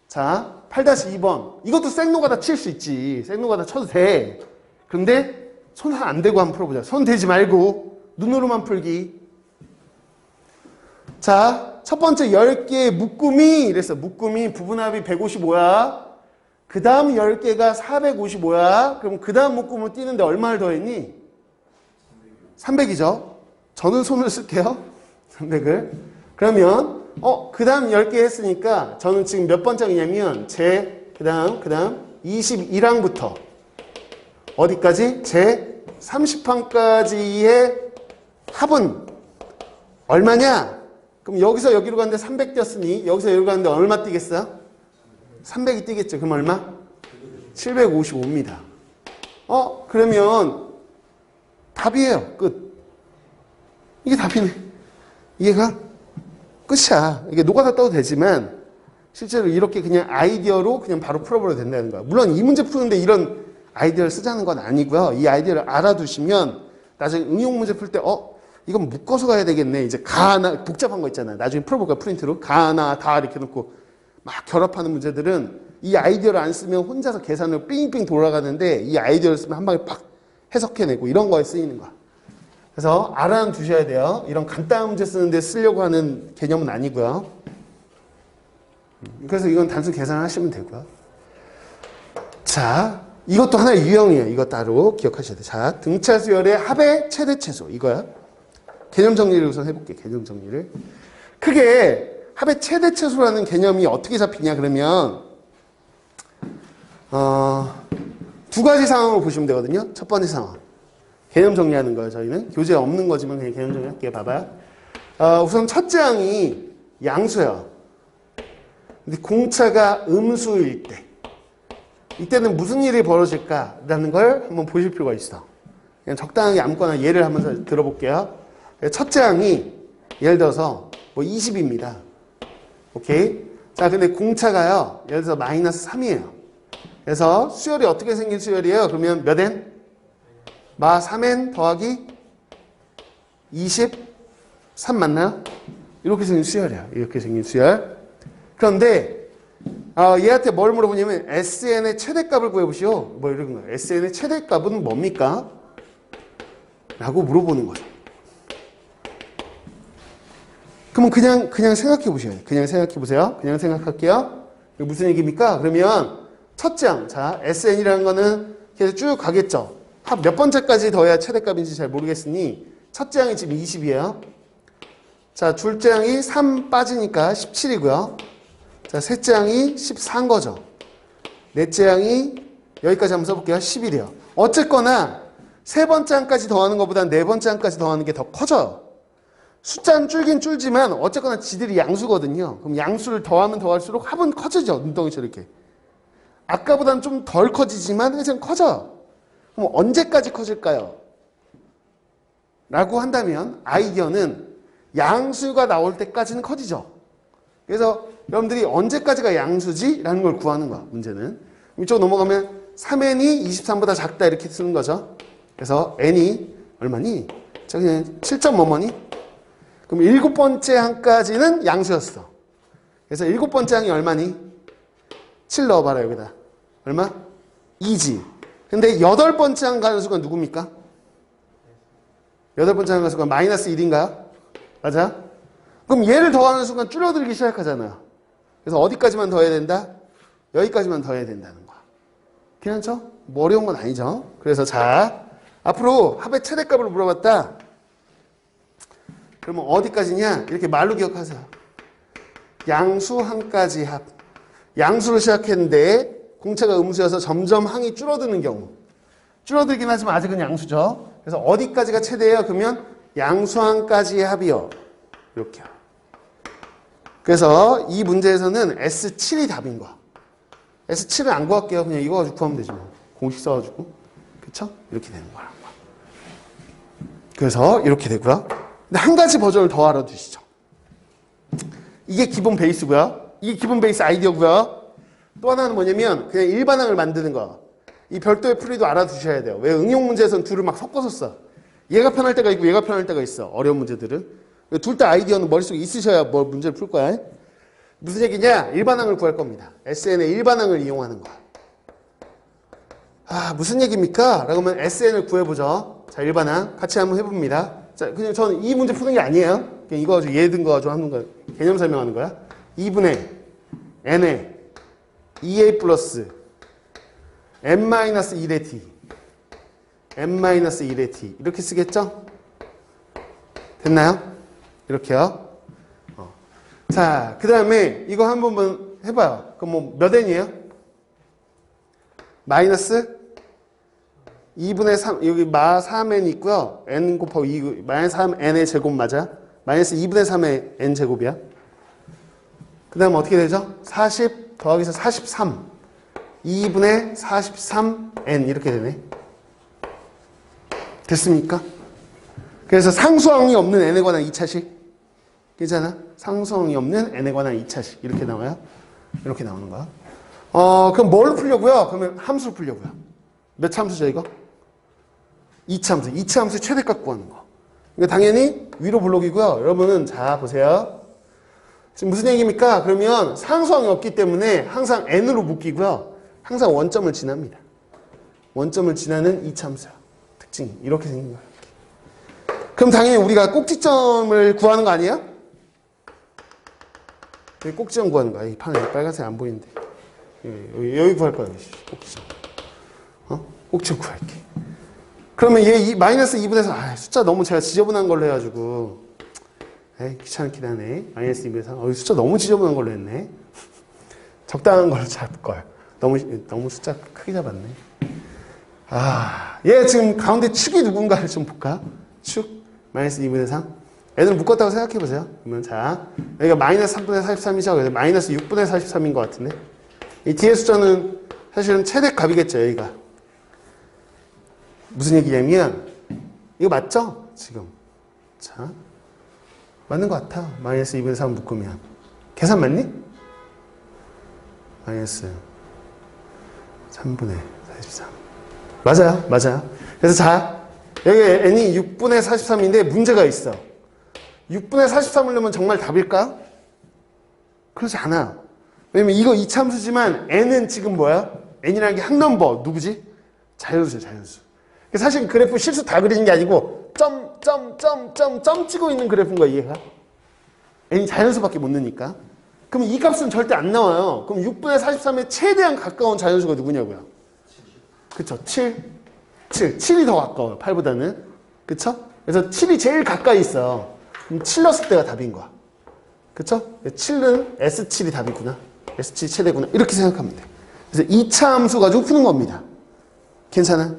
[SPEAKER 1] 자, 8-2번. 이것도 생노가다 칠 수 있지. 생노가다 쳐도 돼. 그런데 손 안 대고 한번 풀어보자. 손 대지 말고 눈으로만 풀기. 자, 첫 번째 10개의 묶음이 이랬어. 묶음이 부분합이 155야. 그 다음 10개가 455야. 그럼 그 다음 묶음을 띄는데 얼마를 더했니? 300이죠. 저는 손을 쓸게요. 300을. 그러면 그 다음 10개 했으니까 저는 지금 몇 번째이냐면 그 다음 21항부터 어디까지? 제 30항까지의 합은 얼마냐? 그럼 여기서 여기로 갔는데 300 뛰었으니 여기서 여기로 갔는데 얼마 뛰겠어? 300이 뛰겠죠. 그럼 얼마? 755입니다. 그러면 답이에요. 끝. 이게 답이네. 이해가? 끝이야. 이게 노가다 떠도 되지만 실제로 이렇게 그냥 아이디어로 그냥 바로 풀어버려도 된다는 거야. 물론 이 문제 푸는데 이런 아이디어를 쓰자는 건 아니고요. 이 아이디어를 알아두시면 나중에 응용 문제 풀 때 이건 묶어서 가야 되겠네. 이제 가나 복잡한 거 있잖아요. 나중에 풀어볼까요? 프린트로. 가나 다 이렇게 놓고 막 결합하는 문제들은 이 아이디어를 안 쓰면 혼자서 계산으로 삥삥 돌아가는데 이 아이디어를 쓰면 한 방에 팍 해석해내고 이런 거에 쓰이는 거야. 그래서 알아두셔야 돼요. 이런 간단한 문제 쓰는데 쓰려고 하는 개념은 아니고요. 그래서 이건 단순 계산하시면 되고요. 자, 이것도 하나의 유형이에요. 이거 따로 기억하셔야 돼요. 자, 등차 수열의 합의 최대 최소 이거야. 개념 정리를 우선 해볼게요. 개념 정리를. 크게 합의 최대 최소라는 개념이 어떻게 잡히냐 그러면 두 가지 상황을 보시면 되거든요. 첫 번째 상황. 개념 정리하는 거예요. 저희는. 교재에 없는 거지만 그냥 개념 정리할게요. 봐봐요. 우선 첫째 항이 양수예요. 근데 공차가 음수일 때 이때는 무슨 일이 벌어질까라는 걸 한번 보실 필요가 있어. 그냥 적당하게 아무거나 예를 한번 들어볼게요. 첫째 항이 예를 들어서 뭐 20입니다. 오케이? 자, 근데 공차가요. 예를 들어서 마이너스 3이에요. 그래서 수열이 어떻게 생긴 수열이에요? 그러면 몇 n? 마 3n 더하기 23 맞나요? 이렇게 생긴 수열이야. 이렇게 생긴 수열. 그런데 얘한테 뭘 물어보냐면 SN의 최대값을 구해보시오. 뭐 이런 거예요. SN의 최대값은 뭡니까? 라고 물어보는 거죠. 그러면 그냥 생각해 보셔야 돼요. 그냥 생각해 보세요. 그냥 생각할게요. 이게 무슨 얘기입니까? 그러면 첫째 항. 자, SN이라는 거는 계속 쭉 가겠죠. 합 몇 번째까지 더해야 최대값인지 잘 모르겠으니 첫째 항이 지금 20이에요. 자, 둘째 항이 3 빠지니까 17이고요. 자, 셋째 항이 14인 거죠. 넷째 항이 여기까지 한번 써볼게요. 11이요. 어쨌거나 세 번째 항까지 더하는 것보다 네 번째 항까지 더하는 게 더 커져요. 숫자는 줄긴 줄지만 어쨌거나 지들이 양수거든요. 그럼 양수를 더하면 더할수록 합은 커지죠. 눈덩이처럼 이렇게. 아까보다는 좀 덜 커지지만 그냥 커져요. 그럼 언제까지 커질까요? 라고 한다면 아이디어는 양수가 나올 때까지는 커지죠. 그래서 여러분들이 언제까지가 양수지? 라는 걸 구하는 거야. 문제는. 이쪽 넘어가면 3n이 23보다 작다 이렇게 쓰는 거죠. 그래서 n이 얼마니? 자, 그냥 7점 뭐뭐니? 그럼 7번째 항까지는 양수였어. 그래서 7번째 항이 얼마니? 7 넣어봐라 여기다. 얼마? 2지. 근데 8번째 항 가는 수가 누굽니까? 8번째 항 가는 수가 마이너스 1인가요? 맞아? 그럼 얘를 더하는 순간 줄어들기 시작하잖아요. 그래서 어디까지만 더해야 된다? 여기까지만 더해야 된다는 거야. 괜찮죠? 뭐 어려운 건 아니죠? 그래서 자, 앞으로 합의 최대값을 물어봤다. 그러면 어디까지냐? 이렇게 말로 기억하세요. 양수 항까지 합. 양수로 시작했는데 공차가 음수여서 점점 항이 줄어드는 경우. 줄어들긴 하지만 아직은 양수죠. 그래서 어디까지가 최대예요? 그러면 양수항까지의 합이요. 이렇게요. 그래서 이 문제에서는 S7이 답인 거야. S7을 안 구할게요. 그냥 이거 가지고 구하면 되죠. 공식 써가지고. 그쵸? 이렇게 되는 거야. 그래서 이렇게 되고요. 근데 한 가지 버전을 더 알아두시죠. 이게 기본 베이스고요. 이게 기본 베이스 아이디어고요. 또 하나는 뭐냐면 그냥 일반항을 만드는 거. 이 별도의 풀이도 알아두셔야 돼요. 왜 응용 문제에서는 둘을 막 섞어서 써. 얘가 편할 때가 있고 얘가 편할 때가 있어. 어려운 문제들은. 둘 다 아이디어는 머릿속에 있으셔야 뭐 문제를 풀 거야. 무슨 얘기냐? 일반항을 구할 겁니다. SN의 일반항을 이용하는 거야. 무슨 얘기입니까? 라고 하면 SN을 구해보죠. 자, 일반항 같이 한번 해봅니다. 자, 그냥 저는 이 문제 푸는 게 아니에요. 그냥 이거 가지고 얘 든 거 가지고 하는 거야. 개념 설명하는 거야. 2분의 n에 2a 플러스 n-1의 t n-1의 t 이렇게 쓰겠죠? 됐나요? 이렇게요. 자, 그 다음에 이거 한 번만 해봐요. 그럼 뭐 몇 n이에요? 마이너스 2분의 3, 여기 마 3n 있고요. n 곱하기 2, 마이너스 3n의 제곱 맞아? 마이너스 2분의 3의 n 제곱이야. 그 다음 어떻게 되죠? 40 더하기서 43. 2분의 43n 이렇게 되네. 됐습니까? 그래서 상수항이 없는 n에 관한 2차식. 괜찮아? 상수항이 없는 n에 관한 2차식. 이렇게 나와요. 이렇게 나오는 거야. 그럼 뭘 풀려고요? 그러면 함수를 풀려고요. 몇 참수죠, 이거? 2차함수. 2차함수 최대값 구하는 거. 그러니까 당연히 위로 블록이고요. 여러분은 자, 보세요. 지금 무슨 얘기입니까? 그러면 상수항이 없기 때문에 항상 n으로 묶이고요. 항상 원점을 지납니다. 원점을 지나는 2차함수야. 특징이. 이렇게 생긴 거예요. 그럼 당연히 우리가 꼭지점을 구하는 거 아니에요? 여기 꼭지점 구하는 거야. 이 판에 빨간색 안 보이는데. 여기 구할 거야. 꼭지점. 꼭지점 구할게. 그러면 얘 마이너스 2분의 4. 숫자 너무 제가 지저분한 걸로 해가지고. 귀찮긴 하네. 마이너스 2분의 4. 숫자 너무 지저분한 걸로 했네. 적당한 걸로 잡걸. 너무 숫자 크게 잡았네. 얘 지금 가운데 축이 누군가를 좀 볼까? 축. 마이너스 2분의 3. 애들 묶었다고 생각해보세요. 그러면 자, 여기가 마이너스 3분의 43이죠. 그래서 마이너스 6분의 43인 것 같은데. 이 뒤에 숫자는 사실은 최대값이겠죠, 여기가. 무슨 얘기냐면, 이거 맞죠? 지금. 자, 맞는 것 같아. 마이너스 2분의 3 묶으면. 계산 맞니? 마이너스 3분의 43. 맞아요, 맞아요. 그래서 자, 여기 n이 6분의 43인데 문제가 있어. 6분의 43을 넣으면 정말 답일까? 그렇지 않아요. 왜냐면 이거 이차함수지만 n은 지금 뭐야? n이라는 게 한 넘버 누구지? 자연수야, 자연수. 사실 그래프 실수 다 그리는 게 아니고 점 찍고 있는 그래프인 거야, 이해가? n이 자연수밖에 못 넣으니까. 그럼 이 값은 절대 안 나와요. 그럼 6분의 43에 최대한 가까운 자연수가 누구냐고요? 그쵸? 7이 더 가까워요, 8보다는. 그쵸? 그래서 7이 제일 가까이 있어. 그럼 7 넣었을 때가 답인 거야. 그쵸? 7은 S7이 답이구나. S7이 최대구나. 이렇게 생각하면 돼. 그래서 2차 함수 가지고 푸는 겁니다. 괜찮아?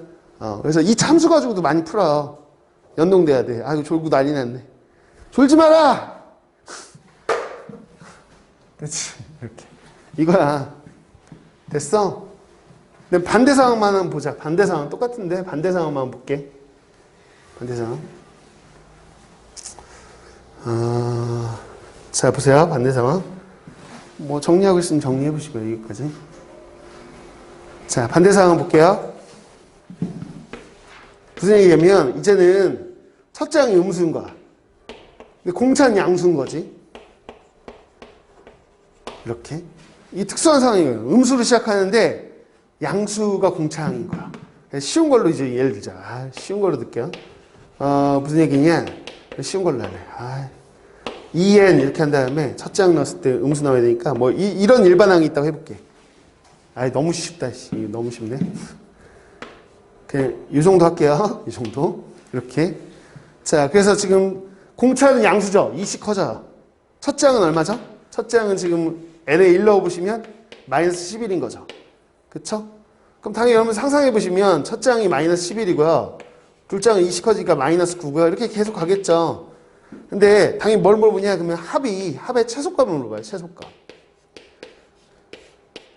[SPEAKER 1] 그래서 2차 함수 가지고도 많이 풀어요. 연동돼야 돼. 이거 졸고 난리 났네. 졸지 마라! 그렇지. 이렇게. 이거야. 됐어? 근데 반대 상황만 한번 보자. 반대 상황. 똑같은데 반대 상황만 볼게. 반대 상황. 자, 보세요. 반대 상황. 뭐 정리하고 있으면 정리해 보시고요. 여기까지. 자, 반대 상황 볼게요. 무슨 얘기냐면 이제는 첫째 항이 음수인 거야. 근데 공차는 양수인 거지. 이렇게. 이 특수한 상황이에요. 음수로 시작하는데 양수가 공차항인 거야. 쉬운 걸로 이제 예를 들자. 쉬운 걸로 들게요. 무슨 얘기냐? 쉬운 걸로 하래. 2n 이렇게 한 다음에 첫째 항 넣었을 때 음수 나와야 되니까 뭐 이런 일반항이 있다고 해볼게. 너무 쉽다. 너무 쉽네. 그냥 이 정도 할게요. 이 정도. 이렇게. 자, 그래서 지금 공차는 양수죠. 2씩 커져요. 첫째 항은 얼마죠? 첫째 항은 지금 n에 1 넣어보시면 마이너스 11인 거죠. 그쵸? 그럼 당연히 여러분 상상해보시면 첫째 항이 마이너스 11이고요. 둘째 항은 2씩 커지니까 마이너스 9고요. 이렇게 계속 가겠죠. 근데 당연히 뭘 물어보냐? 그러면 합의 최소값을 물어봐요. 최소값.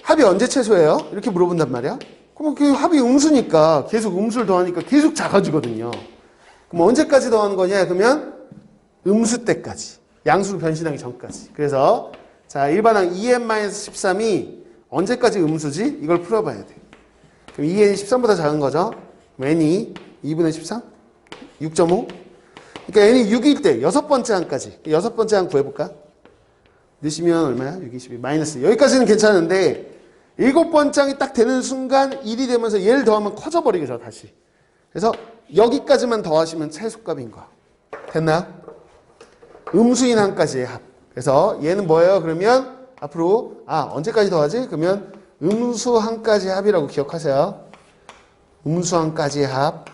[SPEAKER 1] 합이 언제 최소예요? 이렇게 물어본단 말이야. 그럼 그 합이 음수니까 계속 음수를 더하니까 계속 작아지거든요. 그럼 언제까지 더하는 거냐? 그러면 음수 때까지. 양수로 변신하기 전까지. 그래서 자, 일반항 2n-13이 언제까지 음수지? 이걸 풀어봐야 돼. 그럼 2n이 13보다 작은 거죠. n이 2분의 13? 6.5? 그러니까 n이 6일 때 여섯 번째 항까지. 여섯 번째 항 구해볼까? 넣으시면 얼마야? 6, 22. 마이너스. 여기까지는 괜찮은데 일곱 번째 항이 딱 되는 순간 1이 되면서 얘를 더하면 커져버리겠죠, 다시. 그래서 여기까지만 더하시면 최소값인 거야. 됐나요? 음수인 항까지의 합. 그래서 얘는 뭐예요? 그러면 앞으로 언제까지 더하지? 그러면 음수 항까지의 합이라고 기억하세요. 음수 항까지의 합.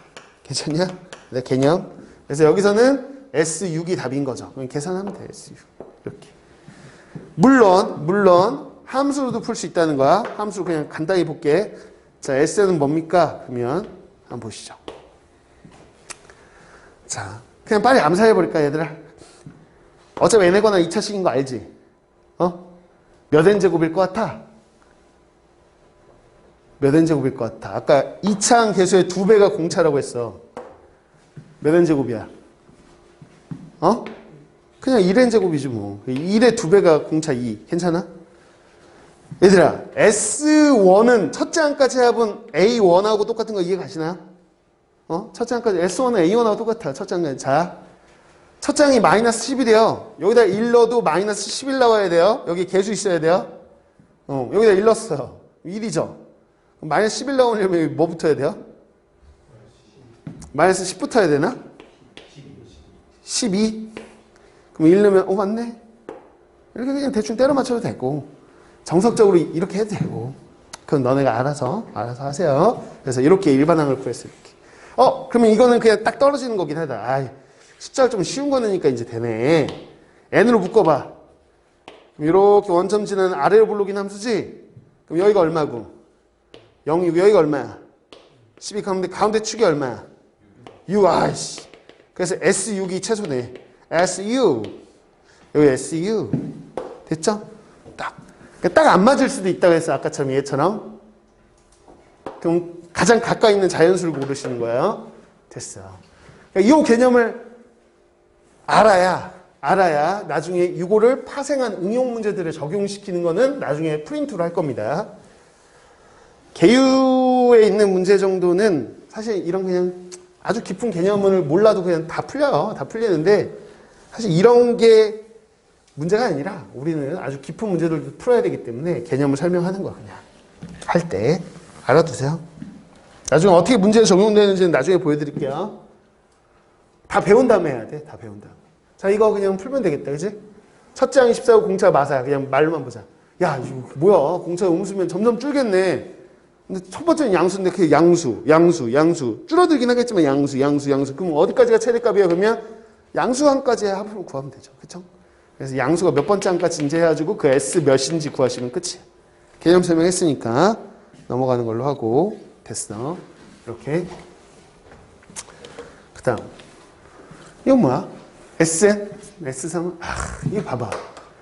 [SPEAKER 1] 괜찮냐? 네, 개념. 그래서 여기서는 S6이 답인 거죠. 그럼 계산하면 돼. S6 이렇게. 물론 함수로도 풀 수 있다는 거야. 함수로 그냥 간단히 볼게. 자, S는 뭡니까? 그러면 한번 보시죠. 자, 그냥 빨리 암살해버릴까 얘들아? 어차피 n의 관한 2차식인 거 알지? 몇 n제곱일 것 같아? 몇 n제곱일 것 같아? 아까 2차항 계수의 2배가 공차라고 했어. 몇 n제곱이야? 그냥 1n제곱이지 뭐. 1의 2배가 공차 2. 괜찮아? 얘들아, S1은 첫째 항까지 합은 A1하고 똑같은 거 이해 가시나? 첫째 항까지 S1은 A1하고 똑같아. 첫째 항까지. 자, 첫째 항이 마이너스 10이 돼요. 여기다 1 넣어도 마이너스 11 나와야 돼요. 여기 계수 있어야 돼요. 여기다 1 넣었어. 1이죠. 마이너스 11 나오려면 뭐 붙어야 돼요? 마이너스 10 붙어야 되나? 12? 그럼 1 넣으면 맞네. 이렇게 그냥 대충 때려 맞춰도 되고 정석적으로 이렇게 해도 되고 그건 너네가 알아서 하세요. 그래서 이렇게 일반항을 구했어. 이렇게. 그러면 이거는 그냥 딱 떨어지는 거긴 하다. 숫자가 좀 쉬운 거니까 이제 되네. n으로 묶어봐. 그럼 이렇게 원점 지나는 아래로 블록인 함수지? 그럼 여기가 얼마고? 0, 6, 여기가 얼마야? 12 가운데 축이 얼마야? 6, 아이씨. 그래서 S6이 최소네. SU. 여기 SU. 됐죠? 딱 안 맞을 수도 있다고 했어. 아까처럼 얘처럼. 그럼 가장 가까이 있는 자연수를 고르시는 거예요. 됐어. 그러니까 이 개념을 알아야 나중에 이거를 파생한 응용 문제들을 적용시키는 거는 나중에 프린트로 할 겁니다. 계유에 있는 문제 정도는 사실 이런 그냥 아주 깊은 개념을 몰라도 그냥 다 풀려요. 다 풀리는데 사실 이런 게 문제가 아니라 우리는 아주 깊은 문제들도 풀어야 되기 때문에 개념을 설명하는 거야. 그냥 할 때 알아두세요. 나중에 어떻게 문제에 적용되는지는 나중에 보여드릴게요. 다 배운 다음에 해야 돼. 다 배운 다음에. 자, 이거 그냥 풀면 되겠다. 그치? 첫째 항이 14고 공차가 마사야. 그냥 말로만 보자. 야, 이거 뭐야. 공차가 음수면 점점 줄겠네. 근데 첫 번째는 양수인데 그게 양수. 줄어들긴 하겠지만 양수. 그럼 어디까지가 최대값이야? 그러면 양수항까지 합을 구하면 되죠. 그쵸? 그래서 양수가 몇 번째 항까지 해가지고 그 S 몇인지 구하시면 끝이야. 개념 설명했으니까 넘어가는 걸로 하고 됐어. 이렇게. 그 다음. 이건 뭐야? SN? S3은? 이거 봐봐.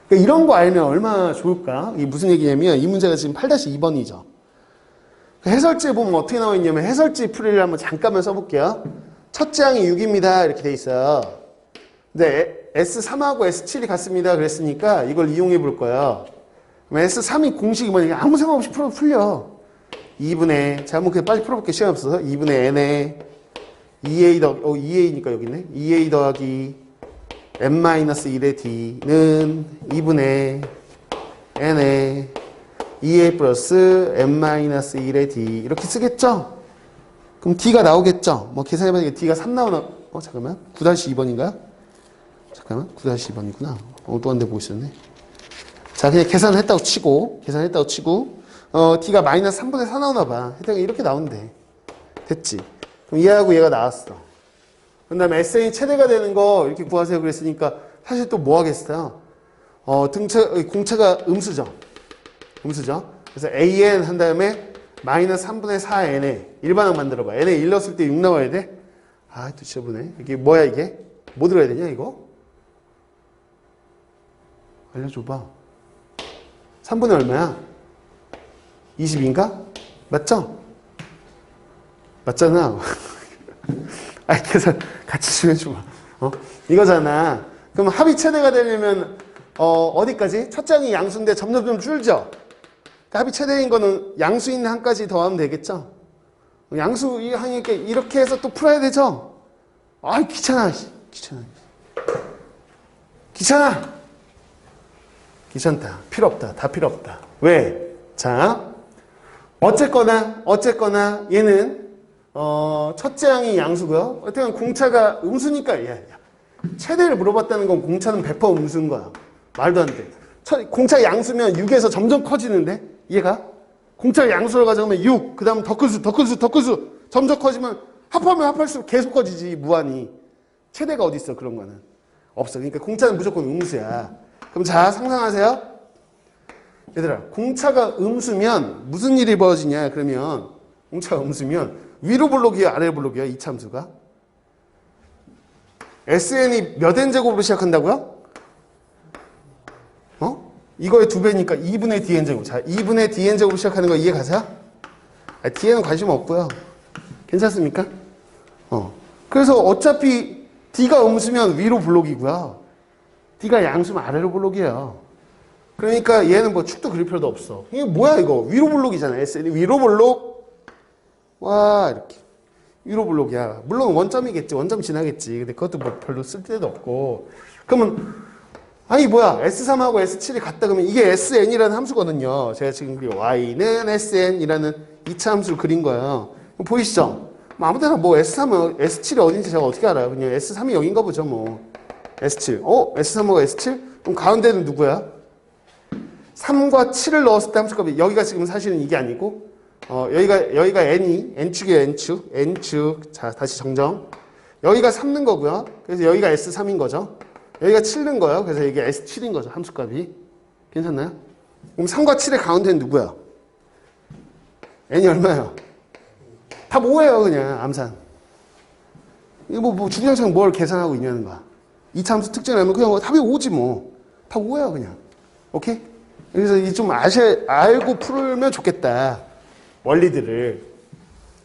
[SPEAKER 1] 그러니까 이런 거 알면 얼마나 좋을까? 이게 무슨 얘기냐면 이 문제가 지금 8-2번이죠. 해설지에 보면 어떻게 나와 있냐면 해설지 풀이를 한번 잠깐만 써볼게요. 첫째 항이 6입니다. 이렇게 돼 있어요. 근데 S3하고 S7이 같습니다. 그랬으니까 이걸 이용해 볼 거예요. 그럼 S3이 공식이 뭐냐? 아무 생각 없이 풀려. 2분의, 자, 한번 그냥 빨리 풀어볼게. 시간 없어서. 2분의 n에 2a니까 여기 있네. 2a 더하기 n-1의 d는 2분의 n에 2a 플러스 n-1의 d. 이렇게 쓰겠죠? 그럼 d가 나오겠죠? 뭐 계산해봐야 d가 3 나오나? 잠깐만. 9-2번인가? 잠깐만. 9-2번이구나. 또 한 대 보고 있었네. 자, 그냥 계산했다고 치고, d가 마이너스 3분의 4 나오나 봐. 하여튼 이렇게 나온대. 됐지? 그럼 얘하고 얘가 나왔어. 그 다음에 SN이 최대가 되는 거 이렇게 구하세요 그랬으니까 사실 또 뭐 하겠어요? 공차가 음수죠. 그래서 AN 한 다음에 마이너스 3분의 4N에 일반항 만들어봐. N에 1 넣었을 때 6 나와야 돼? 또 지저분해. 이게 뭐야 이게? 뭐 들어야 되냐 이거? 알려줘봐. 3분의 얼마야? 20인가? 맞죠? 맞잖아. 계산 같이 좀 해줘봐. 이거잖아. 그럼 합이 최대가 되려면 어디까지? 첫째 항이 양수인데 점점 줄죠? 그러니까 합이 최대인 거는 양수 있는 항까지 더하면 되겠죠? 양수 이 항이 이렇게 해서 또 풀어야 되죠? 귀찮다. 필요 없다. 다 필요 없다. 왜? 자, 어쨌거나 얘는 첫째 항이 양수고요. 어쨌든 공차가 음수니까 최대를 물어봤다는 건 공차는 100% 음수인 거야. 말도 안 돼. 공차 양수면 6에서 점점 커지는데 얘가 공차 양수를 가져오면 6, 그 다음 더 큰 수 점점 커지면 합하면 합할수록 계속 커지지 무한히. 최대가 어디 있어? 그런 거는 없어. 그러니까 공차는 무조건 음수야. 그럼 자, 상상하세요. 얘들아, 공차가 음수면 무슨 일이 벌어지냐? 그러면 공차가 음수면 위로 볼록이야, 아래로 볼록이야? 이차함수가 SN이 몇 n제곱으로 시작한다고요? 이거의 2배니까 2분의 dn제곱. 자, 2분의 dn제곱으로 시작하는 거 이해 가세요? dn은 관심 없고요. 괜찮습니까? 그래서 어차피 d가 음수면 위로 볼록이고요. d가 양수면 아래로 볼록이에요. 그러니까 얘는 뭐 축도 그릴 필요도 없어. 이게 뭐야 이거? 위로 볼록이잖아. SN이 위로 볼록. 와, 이렇게. 위로 볼록이야. 물론 원점이겠지. 원점 지나겠지. 근데 그것도 뭐 별로 쓸데도 없고. 그러면 아니 뭐야 S3하고 S7이 같다 그러면 이게 SN이라는 함수거든요. 제가 지금 그린 Y는 SN이라는 2차 함수를 그린 거예요. 보이시죠? 뭐 아무 데나 뭐 S3, S7이 어딘지 제가 어떻게 알아요? 그냥 S3이 여긴가 보죠 뭐. S7. S3하고 S7? 그럼 가운데는 누구야? 3과 7을 넣었을 때 함수값이 여기가 지금 사실은 이게 아니고 여기가 N축이에요. N축. 자, 다시 정정. 여기가 3 넣은 거고요. 그래서 여기가 S3인 거죠. 여기가 7 넣은 거예요. 그래서 이게 S7인 거죠. 함수값이. 괜찮나요? 그럼 3과 7의 가운데는 누구야? N이 얼마예요? 답 5예요. 그냥 암산. 이거 뭐 주구장창 뭘 계산하고 있냐는 거야. 2차 함수 특징을 알면 그냥 답이 5지 뭐. 답 5예요. 그냥. 오케이? 그래서 이 좀 알고 풀면 좋겠다. 원리들을.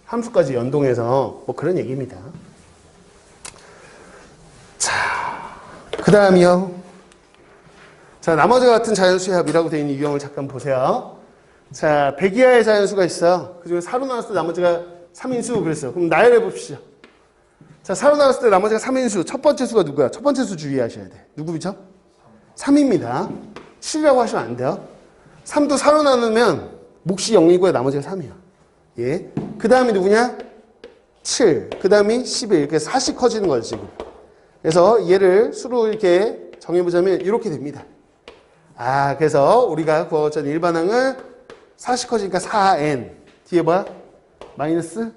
[SPEAKER 1] 함수까지 연동해서 뭐 그런 얘기입니다. 그 다음이요. 자, 나머지 같은 자연수의 합이라고 되어 있는 유형을 잠깐 보세요. 자, 100 이하의 자연수가 있어요. 그 중에 4로 나눴을 때 나머지가 3인수 그랬어요. 그럼 나열해 봅시다. 자, 4로 나눴을 때 나머지가 3인수. 첫 번째 수가 누구야? 첫 번째 수 주의하셔야 돼. 누구죠? 3입니다. 7이라고 하시면 안 돼요. 3도 4로 나누면 몫이 0이고요. 나머지가 3이에요. 예. 그 다음이 누구냐? 7. 그 다음이 11. 이렇게 4씩 커지는 거죠, 지금. 그래서 얘를 수로 이렇게 정해보자면 이렇게 됩니다. 그래서 우리가 구하고자 일반항을 4씩 커지니까 4n. 뒤에 뭐야? 마이너스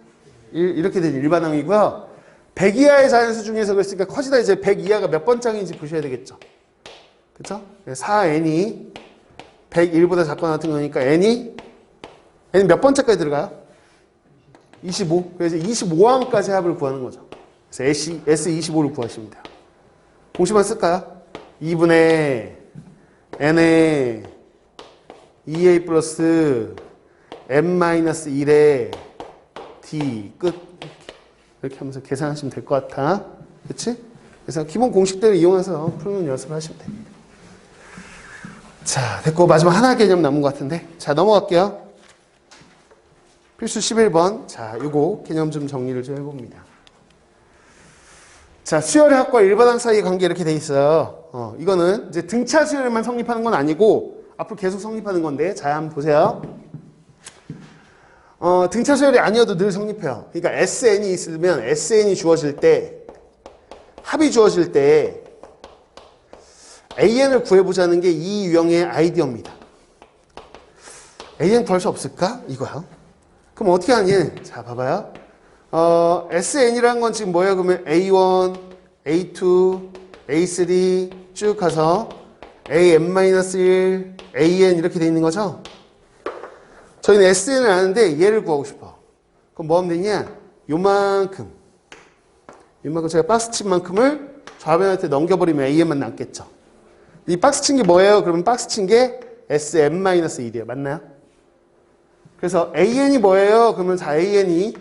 [SPEAKER 1] 1. 이렇게 된 일반항이고요. 100 이하의 자연수 중에서 그랬으니까 커지다 이제 100 이하가 몇 번장인지 보셔야 되겠죠. 그쵸? 4n이 101보다 작거나 같은 거니까 n이 몇 번째까지 들어가요? 25. 그래서 25항까지 합을 구하는 거죠. 그래서 S25를 구하십니다. 공식만 쓸까요? 2분의 n의 2a 플러스 n-1의 d 끝. 이렇게 하면서 계산하시면 될 것 같아. 그치? 그래서 기본 공식대로 이용해서 푸는 연습을 하시면 됩니다. 자, 됐고 마지막 하나 개념 남은 것 같은데. 자, 넘어갈게요. 필수 11번. 자, 요거 개념 좀 정리를 좀 해봅니다. 자, 수열의 합과 일반항 사이의 관계 이렇게 돼 있어요. 이거는 이제 등차 수열만 성립하는 건 아니고 앞으로 계속 성립하는 건데, 자, 한번 보세요. 등차 수열이 아니어도 늘 성립해요. 그러니까 SN이 있으면 SN이 주어질 때, 합이 주어질 때 AN을 구해보자는 게 이 유형의 아이디어입니다. AN 구할 수 없을까? 이거요. 그럼 어떻게 하니? 자, 봐봐요. SN이라는 건 지금 뭐예요? 그러면 A1, A2, A3 쭉 가서 AN-1, AN 이렇게 돼 있는 거죠? 저희는 SN을 아는데 얘를 구하고 싶어. 그럼 뭐 하면 되냐? 요만큼 제가 박스 친 만큼을 좌변한테 넘겨버리면 AN만 남겠죠. 이 박스 친 게 뭐예요? 그러면 박스 친 게 SM-1이에요. 맞나요? 그래서 AN이 뭐예요? 그러면 자, AN이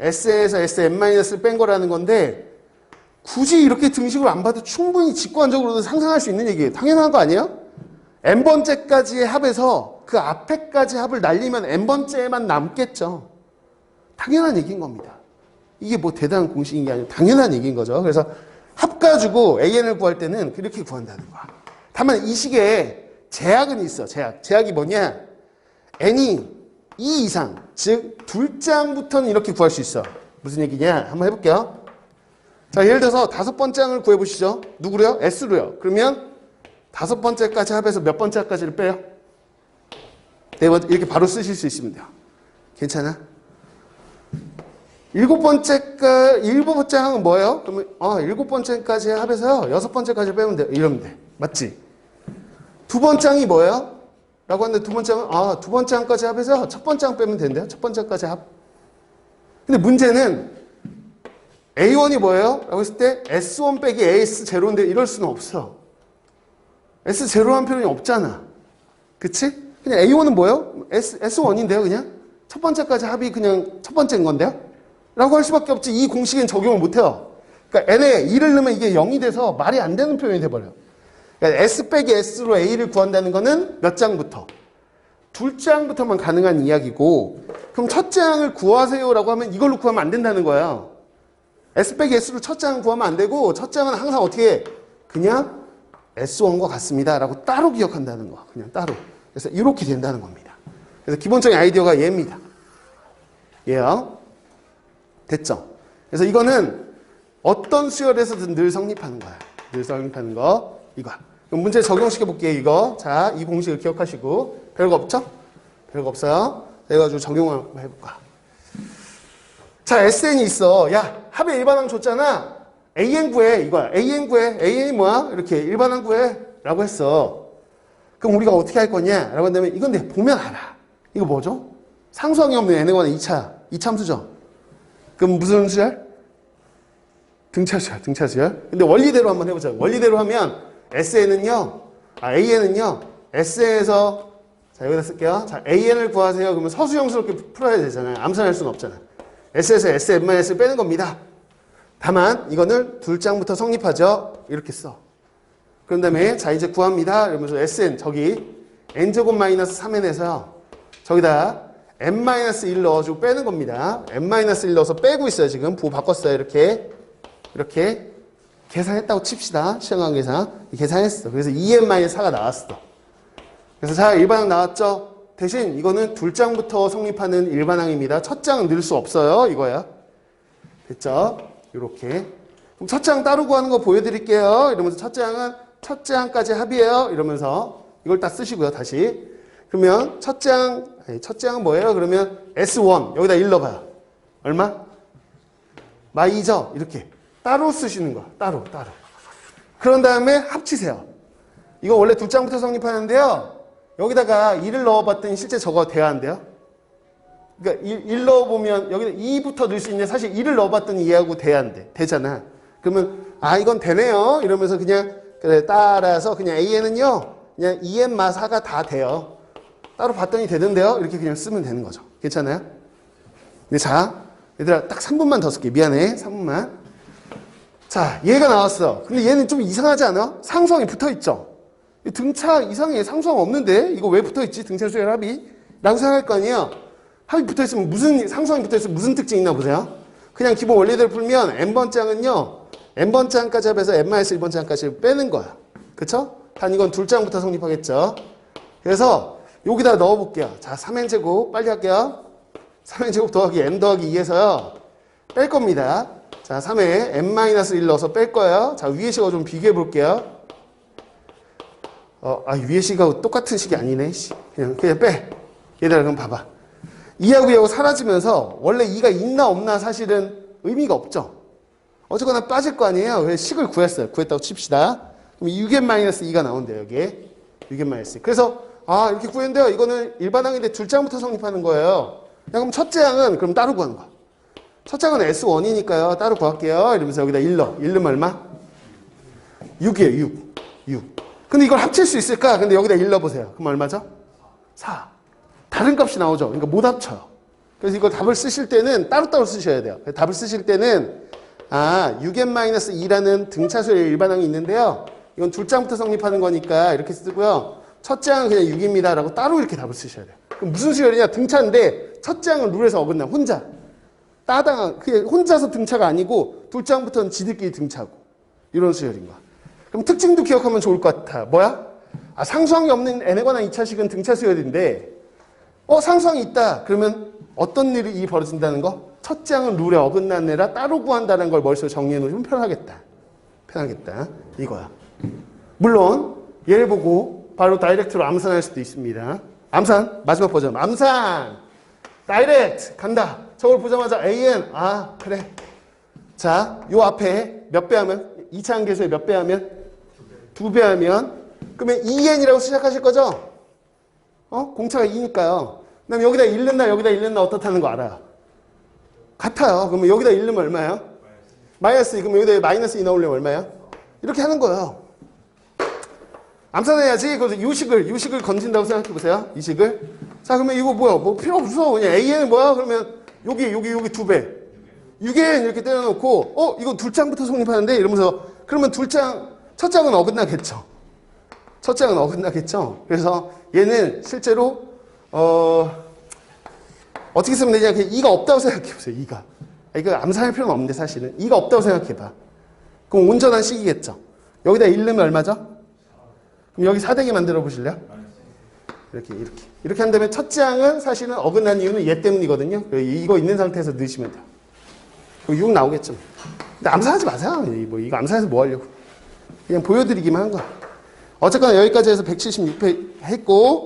[SPEAKER 1] S에서 SM-를 뺀 거라는 건데 굳이 이렇게 등식으로 안 봐도 충분히 직관적으로도 상상할 수 있는 얘기예요. 당연한 거 아니에요? n번째까지의 합에서 그 앞에까지 합을 날리면 n번째만 남겠죠. 당연한 얘기인 겁니다. 이게 뭐 대단한 공식인 게 아니고 당연한 얘기인 거죠. 그래서 합 가지고 AN을 구할 때는 그렇게 구한다는 거야. 다만 이 식에 제약은 있어. 제약이 뭐냐? n이 2 이상, 즉 둘장부터는 이렇게 구할 수 있어. 무슨 얘기냐? 한번 해볼게요. 자, 예를 들어서 5번장을 구해보시죠. 누구로요? S로요. 그러면 5번째까지 합해서 몇 번째까지를 빼요? 네 번째, 이렇게 바로 쓰실 수 있으면 돼요. 괜찮아? 일곱 번째 항은 뭐예요? 그러면 일곱 번째까지 합해서요. 여섯 번째까지 빼면 돼. 이러면 돼. 맞지? 두 번째 항이 뭐예요? 라고 하는데 두 번째 항은 두 번째 항까지 합해서 첫 번째 항 빼면 된대요. 첫 번째까지 합. 근데 문제는 A1이 뭐예요? 라고 했을 때 S1 빼기 AS0인데 이럴 수는 없어. S0한 표현이 없잖아. 그치? 그냥 A1은 뭐예요? S1인데요, 그냥? 첫 번째까지 합이 그냥 첫 번째인 건데요? 라고 할 수밖에 없지. 이 공식엔 적용을 못해요. 그러니까 n에 2를 넣으면 이게 0이 돼서 말이 안 되는 표현이 돼버려요. 그러니까 S 빼기 S로 A를 구한다는 거는 몇 장부터? 둘째 항부터만 가능한 이야기고, 그럼 첫째 항을 구하세요라고 하면 이걸로 구하면 안 된다는 거예요. S 빼기 S로 첫째 항 구하면 안 되고, 첫째 항은 항상 어떻게 해? 그냥 S1과 같습니다. 라고 따로 기억한다는 거. 그냥 따로. 그래서 이렇게 된다는 겁니다. 그래서 기본적인 아이디어가 얘입니다. 얘요. 됐죠? 그래서 이거는 어떤 수열에서든 늘 성립하는 거야. 늘 성립하는 거. 이거. 그럼 문제 적용시켜 볼게요. 이거. 자, 이 공식을 기억하시고. 별거 없죠? 별거 없어요. 그래가지고 적용을 해볼까. 자, SN이 있어. 야, 합의 일반항 줬잖아. AN 구해. 이거야. AN 구해. AN이 뭐야? 이렇게 일반항 구해. 라고 했어. 그럼 우리가 어떻게 할 거냐? 라고 한다면 이건 내 보면 알아. 이거 뭐죠? 상수항이 없는 n에 관한 2차. 이참수죠. 그럼 무슨 수열? 등차수열. 등차수열. 근데 원리대로 한번 해보자. 원리대로 하면 AN은요. S에서 자, 여기다 쓸게요. 자, AN을 구하세요. 그러면 서수형스럽게 풀어야 되잖아요. 암산할 수는 없잖아요. S에서 SM-을 빼는 겁니다. 다만 이거는 둘 장부터 성립하죠. 이렇게 써. 그런 다음에 자 이제 구합니다. 이러면서 SN 저기 N제곱 마이너스 3N에서요. 저기다 N-1 넣어주고 빼는 겁니다. N-1 넣어서 빼고 있어요. 지금 부호 바꿨어요. 이렇게 계산했다고 칩시다. 시험관 계산. 계산했어. 그래서 2N-4가 나왔어. 그래서 자 일반항 나왔죠. 대신 이거는 둘 장부터 성립하는 일반항입니다. 첫 장은 넣을 수 없어요. 이거야. 됐죠? 이렇게. 그럼 첫 장 따로 구하는 거 보여드릴게요. 이러면서 첫째 항까지 합이에요. 이러면서 이걸 딱 쓰시고요. 다시. 그러면 첫째 항은 뭐예요? 그러면 S1 여기다 1 넣어봐요. 얼마? 마이죠? 이렇게 따로 쓰시는 거야. 따로. 그런 다음에 합치세요. 이거 원래 두 장부터 성립하는데요. 여기다가 2를 넣어봤더니 실제 저거 돼야 한대요. 그러니까 1 넣어보면 여기다 2부터 넣을 수 있는데 사실 1을 넣어봤더니 얘하고 돼야 한대. 되잖아. 그러면 이건 되네요. 이러면서 그냥 그래 따라서 그냥 AN은요. 그냥 2N-4가 다 돼요. 따로 봤더니 되던데요. 이렇게 그냥 쓰면 되는 거죠. 괜찮아요? 근데 자 얘들아 딱 3분만 더 쓸게. 미안해. 3분만. 자 얘가 나왔어. 근데 얘는 좀 이상하지 않아? 상수항이 붙어있죠. 등차 이상해. 상수항 없는데 이거 왜 붙어있지? 등차 수열 합이 라고 생각할 거 아니에요. 합이 붙어있으면 상수항이 붙어있으면 무슨 특징이 있나 보세요. 그냥 기본 원리대로 풀면 n번째 항은요. n번째 항까지 합해서 n-1번째 항까지 빼는 거야. 그쵸? 단 이건 둘 장부터 성립하겠죠. 그래서 여기다 넣어볼게요. 자 3n제곱 빨리 할게요. 3n제곱 더하기 n 더하기 2에서요. 뺄 겁니다. 자 3에 n-1 넣어서 뺄 거예요. 자 위에 식하고 좀 비교해 볼게요. 위에 식하고 똑같은 식이 아니네. 그냥 빼. 얘들아 그럼 봐봐. 2하고 2하고 사라지면서 원래 2가 있나 없나 사실은 의미가 없죠. 어쨌거나 빠질 거 아니에요. 그래서 식을 구했어요. 구했다고 칩시다. 그럼 6n-2가 나온대요. 여기에 6n-2. 그래서 이렇게 구했는데요. 이거는 일반항인데 둘 장부터 성립하는 거예요. 그럼 첫째 항은 그럼 따로 구하는 거야. 첫째 항은 S1이니까요. 따로 구할게요. 이러면서 여기다 1 넣어. 1 넣으면 얼마? 6이에요. 6. 근데 이걸 합칠 수 있을까? 근데 여기다 1 넣어보세요. 그럼 얼마죠? 4. 다른 값이 나오죠. 그러니까 못 합쳐요. 그래서 이걸 답을 쓰실 때는 따로따로 쓰셔야 돼요. 답을 쓰실 때는 6n-2라는 등차수의 일반항이 있는데요. 이건 둘 장부터 성립하는 거니까 이렇게 쓰고요. 첫째 항은 그냥 6입니다. 라고 따로 이렇게 답을 쓰셔야 돼요. 그럼 무슨 수열이냐? 등차인데 첫째 항은 룰에서 어긋나. 혼자. 그냥 혼자서 등차가 아니고 둘 장부터는 지들끼리 등차고. 이런 수열인 거야. 그럼 특징도 기억하면 좋을 것 같아. 뭐야? 상수항이 없는 n에 관한 2차식은 등차 수열인데 상수항이 있다. 그러면 어떤 일이 벌어진다는 거? 첫째 항은 룰에 어긋난 애라 따로 구한다는 걸 머릿속에 정리해 놓으면 편하겠다. 이거야. 물론 얘를 보고 바로 다이렉트로 암산할 수도 있습니다. 암산 마지막 버전. 암산 다이렉트 간다. 저걸 보자마자 AN, 아, 그래. 자, 요 앞에 몇 배 하면? 2차 함계수에 몇 배 하면? 2배 하면? 그러면 EN이라고 시작하실 거죠? 공차가 2니까요. 그 다음에 여기다 1 넣나 여기다 1 넣나 어떻다는 거 알아요? 같아요. 그러면 여기다 1 넣으면 얼마예요? 마이너스 2. 그럼 여기다 마이너스 2 넣으려면 얼마예요? 이렇게 하는 거예요. 암산해야지. 그래서 유식을 건진다고 생각해 보세요. 이 식을. 자, 그러면 이거 뭐야? 뭐 필요 없어. 그냥 AN은 뭐야? 그러면 여기 2배. 6AN 이렇게 때려놓고, 이거 둘장부터 성립하는데? 이러면서, 그러면 첫 장은 어긋나겠죠. 첫 장은 어긋나겠죠. 그래서 얘는 실제로, 어떻게 쓰면 되냐. 그냥 2가 없다고 생각해 보세요. 2가. 이거 암산할 필요는 없는데 사실은. 2가 없다고 생각해 봐. 그럼 온전한 식이겠죠. 여기다 1 넣으면 얼마죠? 그럼 여기 4대기 만들어 보실래요? 이렇게 한 다음에 첫 장은 사실은 어긋난 이유는 얘 때문이거든요. 이거 있는 상태에서 넣으시면 돼요. 6 나오겠죠. 근데 암산하지 마세요. 이거 암산해서 뭐 하려고. 그냥 보여드리기만 한 거야. 어쨌거나 여기까지 해서 176회 했고,